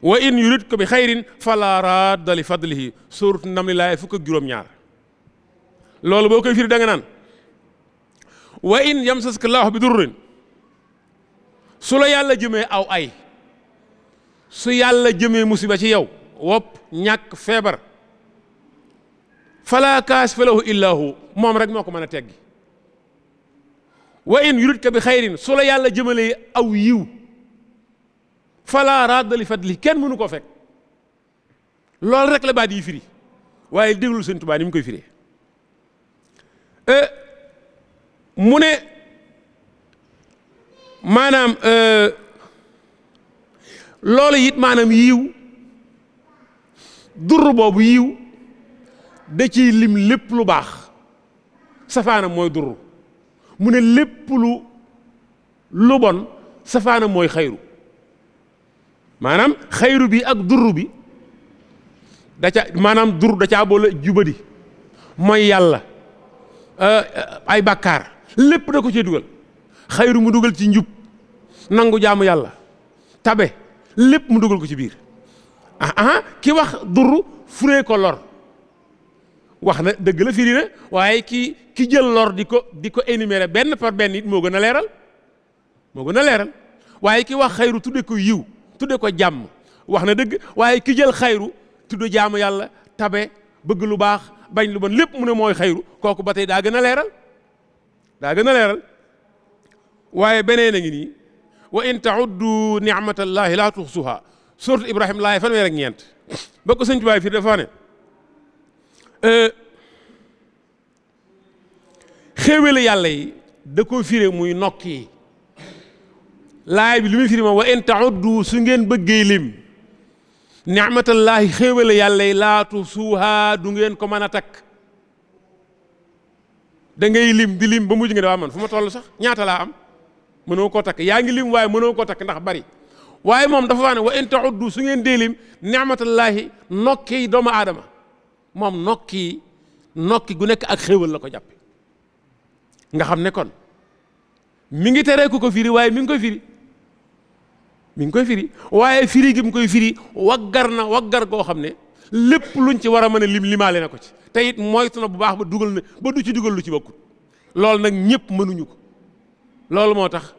wa in yuridka bi xayrin fala radda li fadlihi suuratu Naml laaya fukk ak juróom-ñaar loolu boo koy firi da nga naan wa in yamsaska llaahu bi durrin su la yàlla jëmee aw ay su yàlla jëmee musiba ci yow wopp ñàkk feebar fala kaashifa lahu illa hu moom rek moo ko mën a teggi wa in yuridka bi xayrin su la yàlla jëmalee aw yiw fala radda li fadli kenn mënu ko fekk loolu rek la baat yi firi waaye déglul Sëñ Tuubaa ni mu koy firee mu ne maanaam loolu it maanaam yiw dur boobu yiw da ciy lim lépp lu baax safaanam mooy dur mu ne lépp lu bon safaanam mooy xayru maanaam xayru bi ak dur bi da ca maanaam dur da caa boole jubadi mooy yàlla ay bàkkaar lépp da ko cee dugal xayru mu dugal ci njub nangu jaamu yàlla tabe lépp mu dugal ko ci biir ki wax dur furee ko lor wax na dëgg la firi na waaye ki jël lor di ko énumérer benn par benn it moo gën a leeral waaye ki wax xayru tudde ko yiw tudde ko jàmm wax na dëgg waaye ki jël xayru tudde jaamu yàlla tabe bëgg lu baax bañ lu bon lépp mu ne mooy xayru kooku ba tey daa gën a leeral waaye beneen a ngi nii wa in tauddu nicmatallahi laa tuxsuha suuratu Ibrahima laay fanweer ak ñeent ba ko sëñ Tuubaa fii dafa ne xéewale yàlla yi da koo firé muy nokk yi laay bi li muy firi moom wa in tauddu su ngeen bëggee lim nicmatallahi xéewale yàlla yi laa tuxsuha du ngeen ko mën a takk da ngay lim di lim ba mujj nga ne waa man fu ma toll sax ñaata laa am mënoo koo takk yaa ngi lim waaye mënoo koo takk ndax bari waaye moom dafa wax ne wa in tauddu su ngeen dee lim nicmatallahi nokki yi doomu aadama moom nokki gu nekk ak xéewal la ko jàppe nga xam ne kon mi ngi teree ku ko firi waaye mi ngi koy firi waaye firi gi mu koy firi waggar goo xam ne lépp luñ ci war a mën a lim limaale na ko ci te it moytu na bu baax ba du ci dugal lu ci bokkut loolu nag ñëpp mënuñu ko loolu moo tax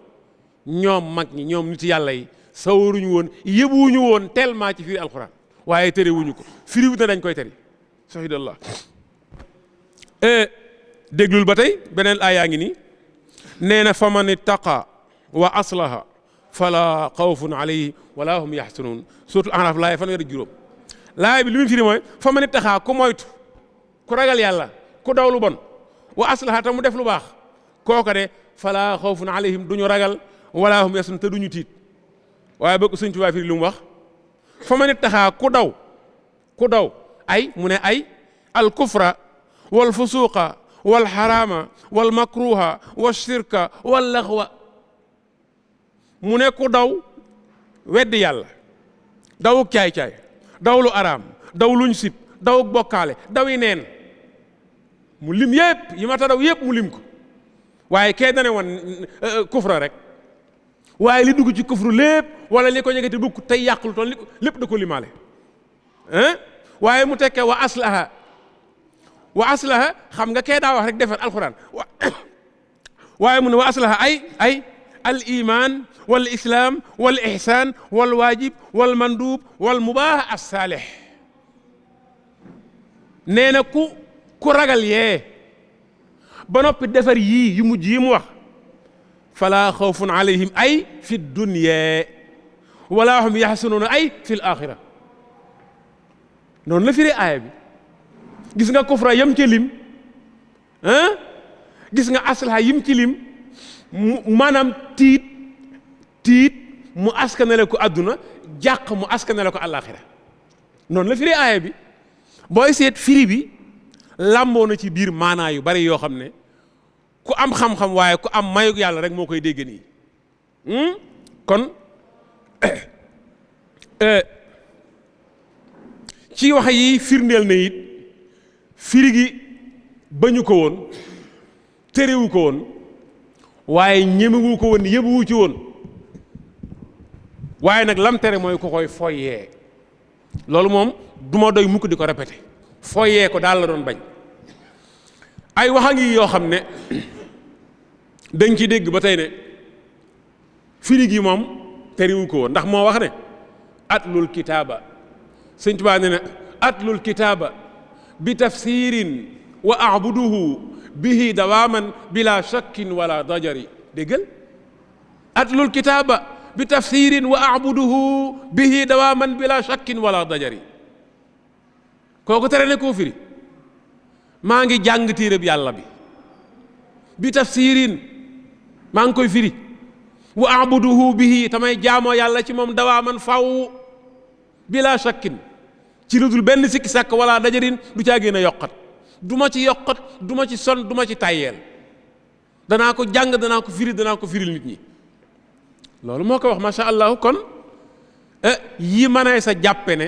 ñoom mag ñi ñoom nit yàlla yi sawaruñu woon yëbuñu woon tellement ci firi alxuraan waaye terewuñu ko firi wu ne dañ koy teri sahidallah déglul ba tey beneen aayaa ngi nii nee na fa man ittaqa wa aslaha fala xawfun alayhi wala hum yaxsanuun surtout Araf laay fanweer ak juróom laay bi li mu firi mooy fa man ittaqa ku moytu ku ragal yàlla ku daw lu bon wa aslaha ta mu def lu baax kooka de fala xawfun alayhim duñu ragal wala hum yaxsanuun te duñu tiit waaye bokk Sëñ Tuubaa firi lu mu wax fa man ittaqa ku daw ay mu ne ay al kufra wal fusuqa wal xaraama wal makruha wal shirka wal laxwa mu ne ku daw weddi yàlla dawuk caay-caay daw lu araam daw luñ sib dawuk bokkaale dawi neen mu lim yépp yi ma ta daw yépp mu lim ko waaye kee dane woon kufra rek waaye li dugg ci kufru lépp wala li ko jegeti bukk tey yàqul toon lépp da ko limaale waaye mu tekkee wa aslaha xam nga kee daa wax rek defar alquran waaye mu ne wa aslaha ay al iman wal islam wal ihsan wal wajib wal mandub wal mubah as salih nee na ku ragal yee ba noppi defar yii yu mujj yi mu wax fala xawfun alayhim ay fi dunya wala hum yaxsanuuna ay fi l axira noonu la firee aaya bi gis nga kufra yam ci lim gis nga aslaha yim ci lim maanaam tiit mu askanale ko àdduna jàq mu askanale ko àllaaxira noonu la firi aaya bi booy seet firi bi làmboo na ci biir maanaa yu bari yoo xam ne ku am xam-xam waaye ku am mayug yàlla rek moo koy dégg nii kon ci wax yi firndeel na it firi gi bañu ko woon terewu ko woon waaye ñemewu ko woon yëbuwu ci woon waaye nag lam tere mooy ku koy foyee loolu moom du ma doy mukk di ko répété foyee ko daal la doon bañ ay wax a ngi yoo xam ne dañ ci dégg ba tey ne firi gi moom terewu ko woon ndax moo wax ne atlul kitaaba Sëñ Tuubaa ne ne atlul kitaaba bi tafsirin wa abuduhu bihi dawaaman bila shakkin wala dajari déggal atlul kitaaba bi tafsirin wa abuduhu bihi dawaaman bila shakkin wala dajari kooku tere ne koo firi maa ngi jàng téereb yàlla bi tafsirin maa ngi koy firi wa abuduhu bihi tamay jaamoo yàlla ci moom dawaaman faw bila shakkin ci lu dul benn sikki sàkk wala dajarin du caa génn a yokkat du ma ci yokkat du ma ci son du ma ci tayyeel danaa ko jàng danaa ko firi danaa ko firil nit ñi loolu moo ko wax masha allah kon yi mënee sa jàppe ne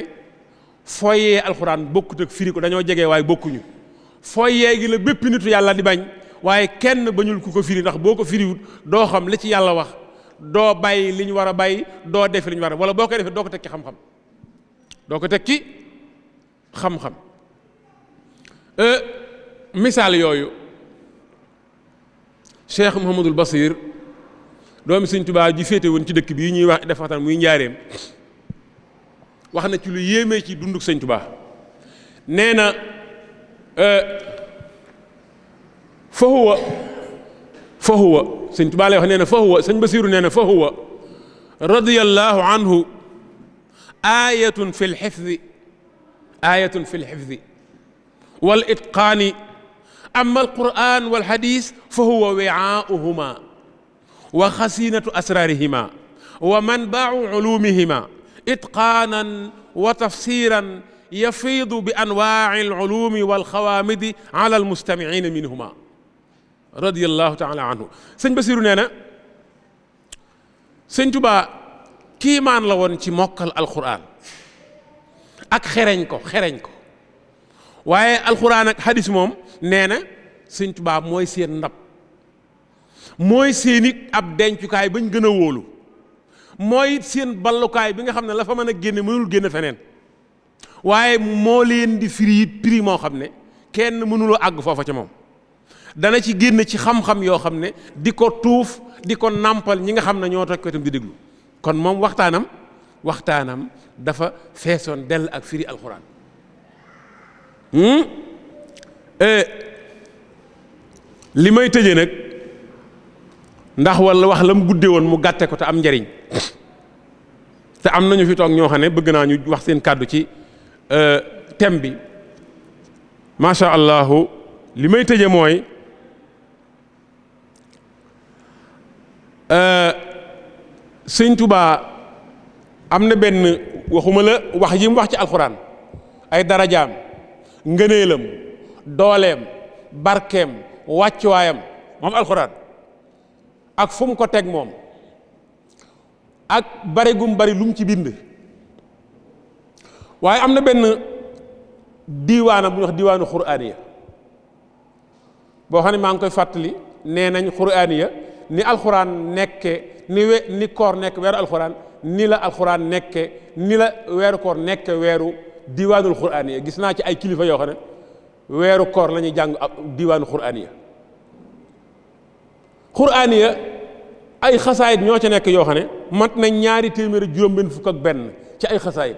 fooyee alxuraan bokkut ak firi ko dañoo jege waaye bokkuñu fooyee gi la bépp nitu yàlla di bañ waaye kenn bañul ku ko firi ndax boo ko firiwut doo xam li ci yàlla wax doo bàyyi li ñu war a bàyyi doo def li ñu war a wala boo koy defee doo ko tekki xam-xam doo ko tekki xam-xam misaal yooyu Cheikh Mouhamadul Basir doomi Sëñ Tuubaa ji féete woon ci dëkk bii ñuy wax def waxtaan muy njaareem wax na ci lu yéemee ci dunduk Sëñ Tuubaa nee na fa huwa Sëñ Tuubaa lay wax nee na fa huwa Sëñ Basiru nee na fa huwa radiyallahu anhu ayatun fi lxifdi wal itqaani amma alquran walxadis fa huwa wicaauhuma wa xasinatu asrarihima wa manbacu culumihima itqaanan wa tafsiran yafiidu bi anwaaci alculumi walxawaamidi ala almustamiciina minhuma radiyallahu taala anhu. sëñ Basiru nee na sëñ Tuubaa kiimaan la woon ci mokkal alquran ak xereñ ko waaye alquran ak hadis moom nee na sëñ Tuubaa mooy seen ndab, mooy seen it ab dencukaay bañ gën a wóolu, mooy seen ballukaay bi nga xam ne la fa mën a génne mënul génne feneen, waaye moo leen di firi it prix moo xam ne kenn mënuloo àgg foofa ca moom. dana ci génn ci xam-xam yoo xam ne di ko tuuf di ko nàmpal ñi nga xam ne ñoo toj ko itam di déglu. kon moom waxtaanam dafa feesoon dell ak firi alxuraan. li may tëje nag ndax walla wax la mu guddee woon mu gàtte ko te am njariñ te am nañu fi toog ñoo xam ne bëgg naa ñu wax seen kàddu ci thème bi macha allahu. li may tëje mooy sëñ Tuubaa am na benn waxuma la wax yi mu wax ci alxuraan ay darajaam ngëneelam dooleem barkeem wàccuwaayam moom alxuraan ak fu mu ko teg moom ak bari gum bari lu mu ci bind. waaye am na benn diiwaana bu ñuy wax diiwaanu xuraaniya boo xam ne maa ngi koy fàttali nee nañ xuraaniya ni alxuraan nekke ni koor nekk weeru alxuraan ni la alxuraan nekke ni la weeru koor nekke weeru diiwaanul xuraaniya. gis naa ci ay kilifa yoo xam ne weeru koor la ñuy jàng diiwaanu xuraaniya. xuraaniya ay xasaayit ñoo ca nekk yoo xam ne mat nañ 200 juróom-benn fukk ak benn ci ay xasaayit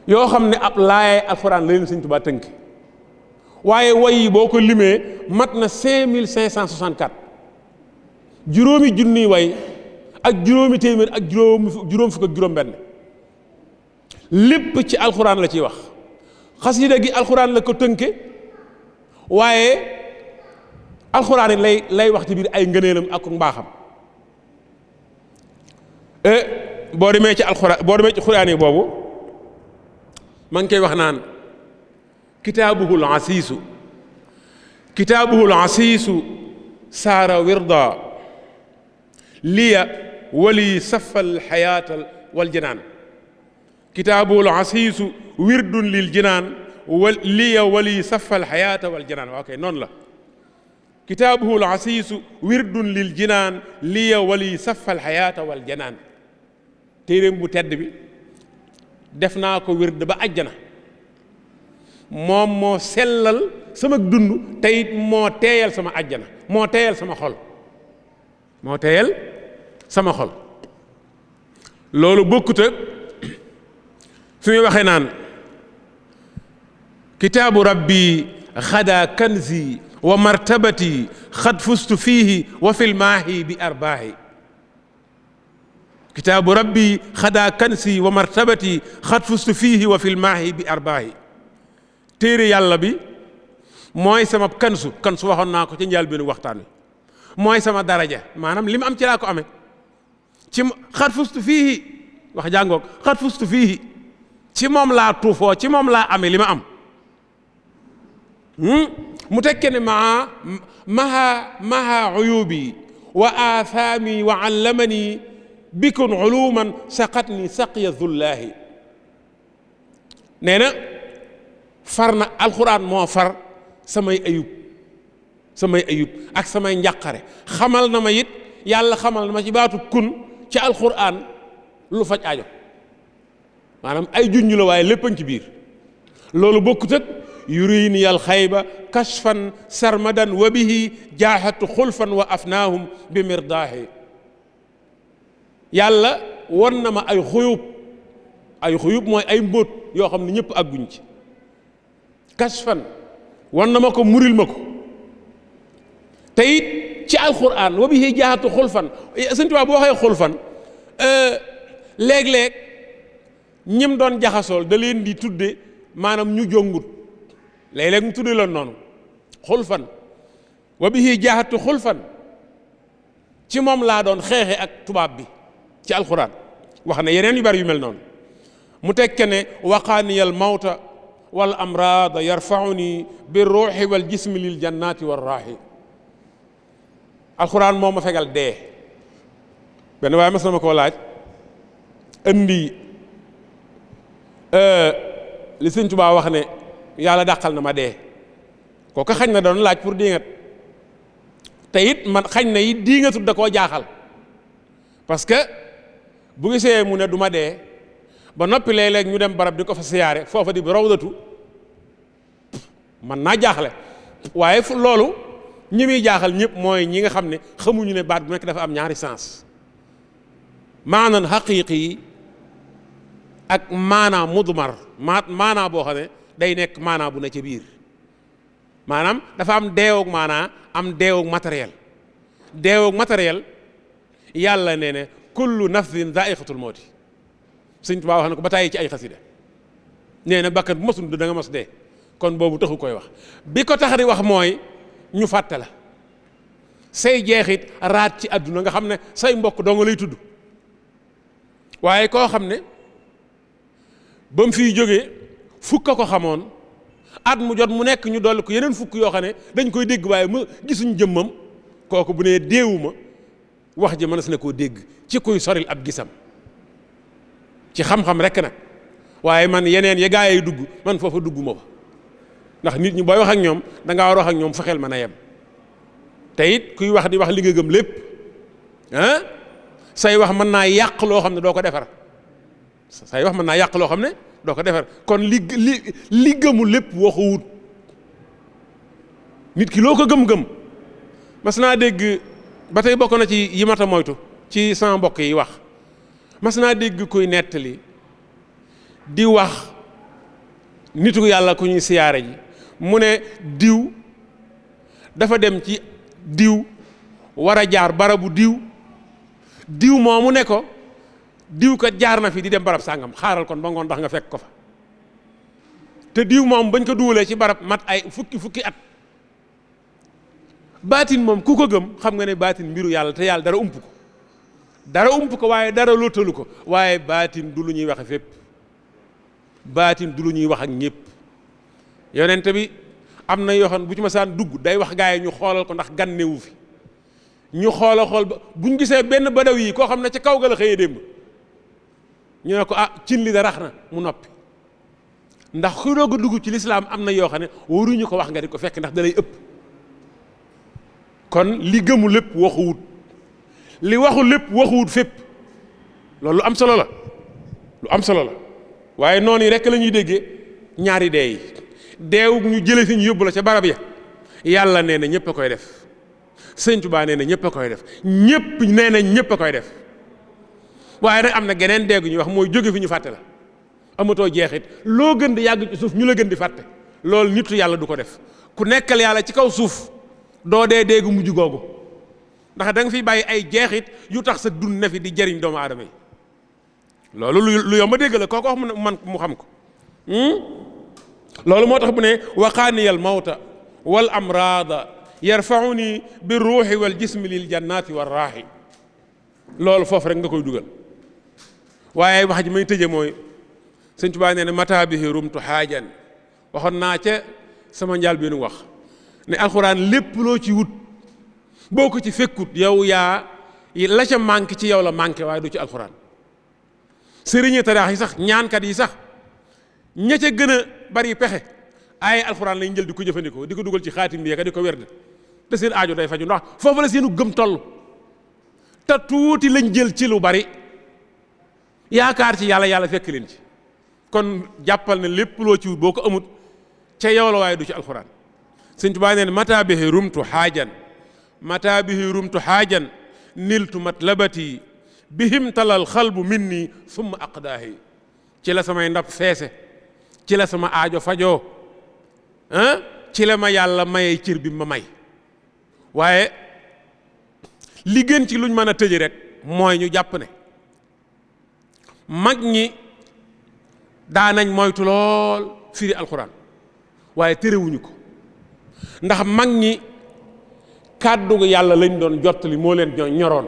yoo xam ne ab laayay alxuraan la leen Sëñ Tuubaa tënk. waaye way yi boo ko limee mat na 5564 juróomi junniy way ak juróomi téeméer ak juróom fukk ak juróom benn lépp ci alxuraan la ciy wax. xasida gi alxuraan la ko tënke waaye alxuraan yi lay wax ci biir ay ngëneelam ak mbaaxam. boo demee ci alxuraan boo demee ci xuraan yi boobu ma ngi koy wax naan kitaabuhul asiisu saara wirda liya wali safal xayaata wal jinaan kitaabuhul asiisu wirdun lil jinaan liya wali safal xayaata wal jinaan waaw kay noonu la kitaabuhul asiisu wirdun lil jinaan liya wali safal xayaata wal jinaan téeréem bu tedd bi def naa ko wird ba àjjana moom moo sellal sama dund te it moo teeyal sama àjjana moo teeyal sama xol loolu bokkut ak fi muy waxee naan kitaabu rabbi xada kanzi wa martabati xad fustu fiihi wa fil maahi bi arbaahi kitaabu rabbi xada kanzi wa martabati xad fustu fiihi wa fil maahi bi arbaahi téere yàlla bi mooy sama kansu waxoon naa ko ci njaal benn waxtaan wi mooy sama daraja maanaam li mu am ci laa ko amee ci xat fustu fii wax jàngoog xat fustu fii ci moom laa tuufoo ci moom laa amee li ma am mu tekke ne maha uyubi wa aathaami wa allamani bikun uluman saqatni saqiya zullaahi nee na far na alxuraan moo far samay ayub ak samay njàqare xamal na ma it yàlla xamal na ma ci baatu kun ci alxuraan lu faj aajo maanaam ay junj la waaye lépp a ngi ci biir loolu bokkut ak yurini al xayba kashfan sarmadan wa bihi jaaxatu xulfan wa afnaahum bi mirdaahi yàlla won na ma ay xuyub mooy ay mbóot yoo xam ne ñëpp àgguñ ci kashfan wan na ma ko muril ma ko te it ci alquran wa bihi jaahatu xulfan Sëñ Tuubaa bu waxee xulfan léeg-léeg ñim doon jaxasool da leen di tudde maanaam ñu jongut léeg-léeg mu tudde loon noonu xulfan wa bihi jaahatu xulfan ci moom laa doon xeexe ak tubaab bi ci alquran wax na yeneen yu bari yu mel noonu mu tekke ne waqaaniyal mawta wal amraada yarfauni bi ruuxi wal jismi lil jannaati war raaxi alquran moo ma fegal dee benn waaye mas na ma koo laaj indi li Sëñ Tuubaa wax ne yàlla dàqal na ma dee kooku xañ na doon laaj pour diingat te it man xañ na it diingatut da koo jaaxal parce que bu gisee mu ne du ma dee ba noppi léeg-léeg ñu dem barab di ko fa siyaare foofa di rawdatu man naa jaaxle waaye loolu ñi muy jaaxal ñëpp mooy ñi nga xam ne xamuñu ne baat bu nekk dafa am ñaari sens maanan xaqiiqi ak maanaa mudmar maanaa boo xam ne day nekk maanaa bu ne ca biir maanaam dafa am deewoog maanaa am deewoog matériel deewoog matériel yàlla nee ne kullu nafsin zaiqatul mawti Sëñ Tuubaa wax na ko ba tàyyi ci ay xasida nee na bakkan bu ma sund da nga mos dee kon boobu taxu koy wax bi ko tax di wax mooy ñu fàtte la say jeexit raat ci àdduna nga xam ne say mbokk doo nga lay tudd waaye koo xam ne ba mu fiy jógee fukk a ko xamoon at mu jot mu nekk ñu dolli ko yeneen fukk yoo xam ne dañ koy dégg waaye mu gisuñ jëmmam kooku bu nee déewuma wax ji mënees na koo dégg ci kuy soril ab gisam ci xam-xam rek nag waaye man yeneen ya gaa yi dugg man foofa dugguma fa ndax nit ñi booy wax ak ñoom da ngaa war a wax ak ñoom fexeel mën a yem te it kuy wax di wax li nga gëm lépp ah say wax mën naa yàq loo xam ne doo ko defar say wax mën naa yàq loo xam ne doo ko defar kon li gëmu lépp waxuwut nit ki loo ko gëm-gëm mas naa dégg ba tey bokk na ci yi mata moytu ci sama mbokk yi wax mas naa dégg kuy nettali di wax nitu yàlla ku ñuy siyaare ji mu ne diw dafa dem ci diw war a jaar barabu diw moomu ne ko diw kat jaar na fi di dem barab sàngam xaaral kon ba ngoon ndax nga fekk ko fa te diw moom bañ ko dugalee ci barab mat ay fukki at baatin moom ku ko gëm xam nga ne baatin mbiru yàlla te yàlla dara ump ko waaye dara lottalu ko waaye baatin du lu ñuy waxe fépp baatin du lu ñuy wax ak ñëpp yonent bi am na yoo xam bu ci ma saan dugg day wax gaa yi ñu xoolal ko ndax gan newu fi ñu xool ba buñ gisee benn badaw yi koo xam ne ca kaw ga la xëyee démb ñu ne ko cin li da rax na mu noppi ndax ku doog a dugg ci lislaam am na yoo xam ne waruñu ko wax nga di ko fekk ndax da lay ëpp kon li gëmu lépp waxuwut li waxu lépp waxuwut fépp loolu lu am solo la waaye noonu yi rekk la ñuy déggee ñaari dee yi deewu ñu jële fi ñu yóbbu la ca barab ya yàlla nee na ñëpp a koy def Sëñ Tuubaa nee na ñëpp a koy def ñëpp nee na ñëpp a koy def waaye nag am na geneen dégg ñuy wax mooy jóge fi ñu fàtte la amatoo jeexit loo gën di yàgg ci suuf ñu la gën di fàtte loolu nitu yàlla du ko def ku nekkal yàlla ci kaw suuf doo dee dégg mujj googu ndax da nga fiy bàyyi ay jeexit yu tax sa dund na fi di jëriñ doomu aadama yi loolu lu yomb a dégg la kooku wax man mu xam ko loolu moo tax bu ne waqaaniyal mawta wal amraada yarfauni bi ruuxi wal jismi lil jannaati war raaxi loolu foofu rek nga koy dugal waaye wax ji may tëje mooy Sëñ Tuubaa nee na mata bihi rumtu xaajan waxoon naa ca sama njaal bi nu wax ne alxuraan lépp loo ci wut boo ko ci fekkut yow yaa la ca manqué ci yow la manqué waaye du ci alxuraan sëriñi taraax yi sax ñaankat yi sax ña ca gën a bari pexe ay alxuraan lañ jël di ko jëfandikoo di ko dugal ci xaatim bi ka di ko werd te seen aajo day faju ndax foofu la seenu gëm toll te tuuti lañ jël ci lu bari yaakaar ci yàlla fekk leen ci kon jàppal ne lépp loo ci wut boo ko amut ca yow la waaye du ci alxuraan Sëñ Tuubaa nee na mata bihi rumtu xaajan niltu matlabati bihim talal xalbu minni summa aqdaahi ci la samay ndab feese ci la sama aajo fajoo ci la ma yàlla mayee cër bi ma may waaye li gën ci luñ mën a tëje rek mooy ñu jàpp ne mag ñi daanañ moytu lool firi alxuraan waaye terewuñu ko ndax mag ñi kàddu yàlla lañ doon jottali moo leen ñoroon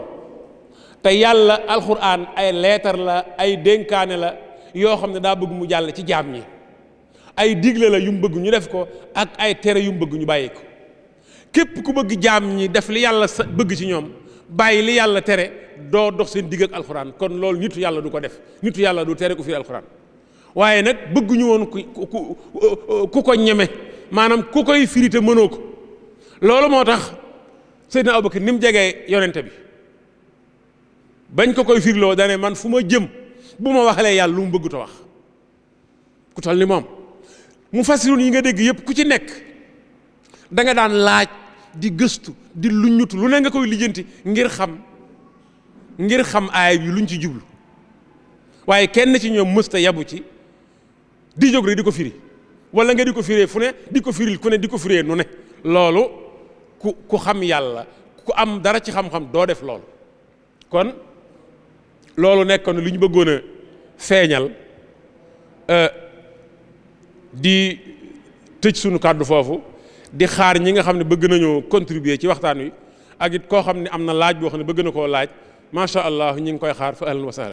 te yàlla alxuraan ay leetar la ay dénkaane la yoo xam ne daa bëgg mu jàll ci jaam ñi ay digle la yu mu bëgg ñu def ko ak ay tere yu mu bëgg ñu bàyyi ko képp ku bëgg jaam ñi def li yàlla bëgg ci ñoom bàyyi li yàlla tere doo dox seen digg ak alxuraan kon loolu nitu yàlla du ko def nitu yàlla du tere ku firi alxuraan waaye nag bëgguñu woon ku ko ñeme maanaam ku koy firi te mënoo ko loolu moo tax Seydina Abubakar ni mu jegee yonente bi bañ ko koy firiloo dane man fu ma jëm bu ma waxalee yàlla lu mu bëgg ta wax ku toll ni moom mu fasiroon yi nga dégg yëpp ku ci nekk da nga daan laaj di gëstu di luññutu lu ne nga koy lijjanti ngir xam aaya bi luñ ci jublu waaye kenn ci ñoom mësta yabu ci di jóg rek di ko firi wala nga di ko firee fu ne di ko firil ku ne di ko firee nu ne loolu ku xam yàlla ku am dara ci xam-xam doo def loolu kon loolu nekkoon lu ñu bëggoon a feeñal di tëj sunu kàddu foofu di xaar ñi nga xam ne bëgg nañoo contribuer ci waxtaan wi ak it koo xam ne am na laaj boo xam ne bëgg na koo laaj macha allah ñi ngi koy xaar fa ahlan wa sahlan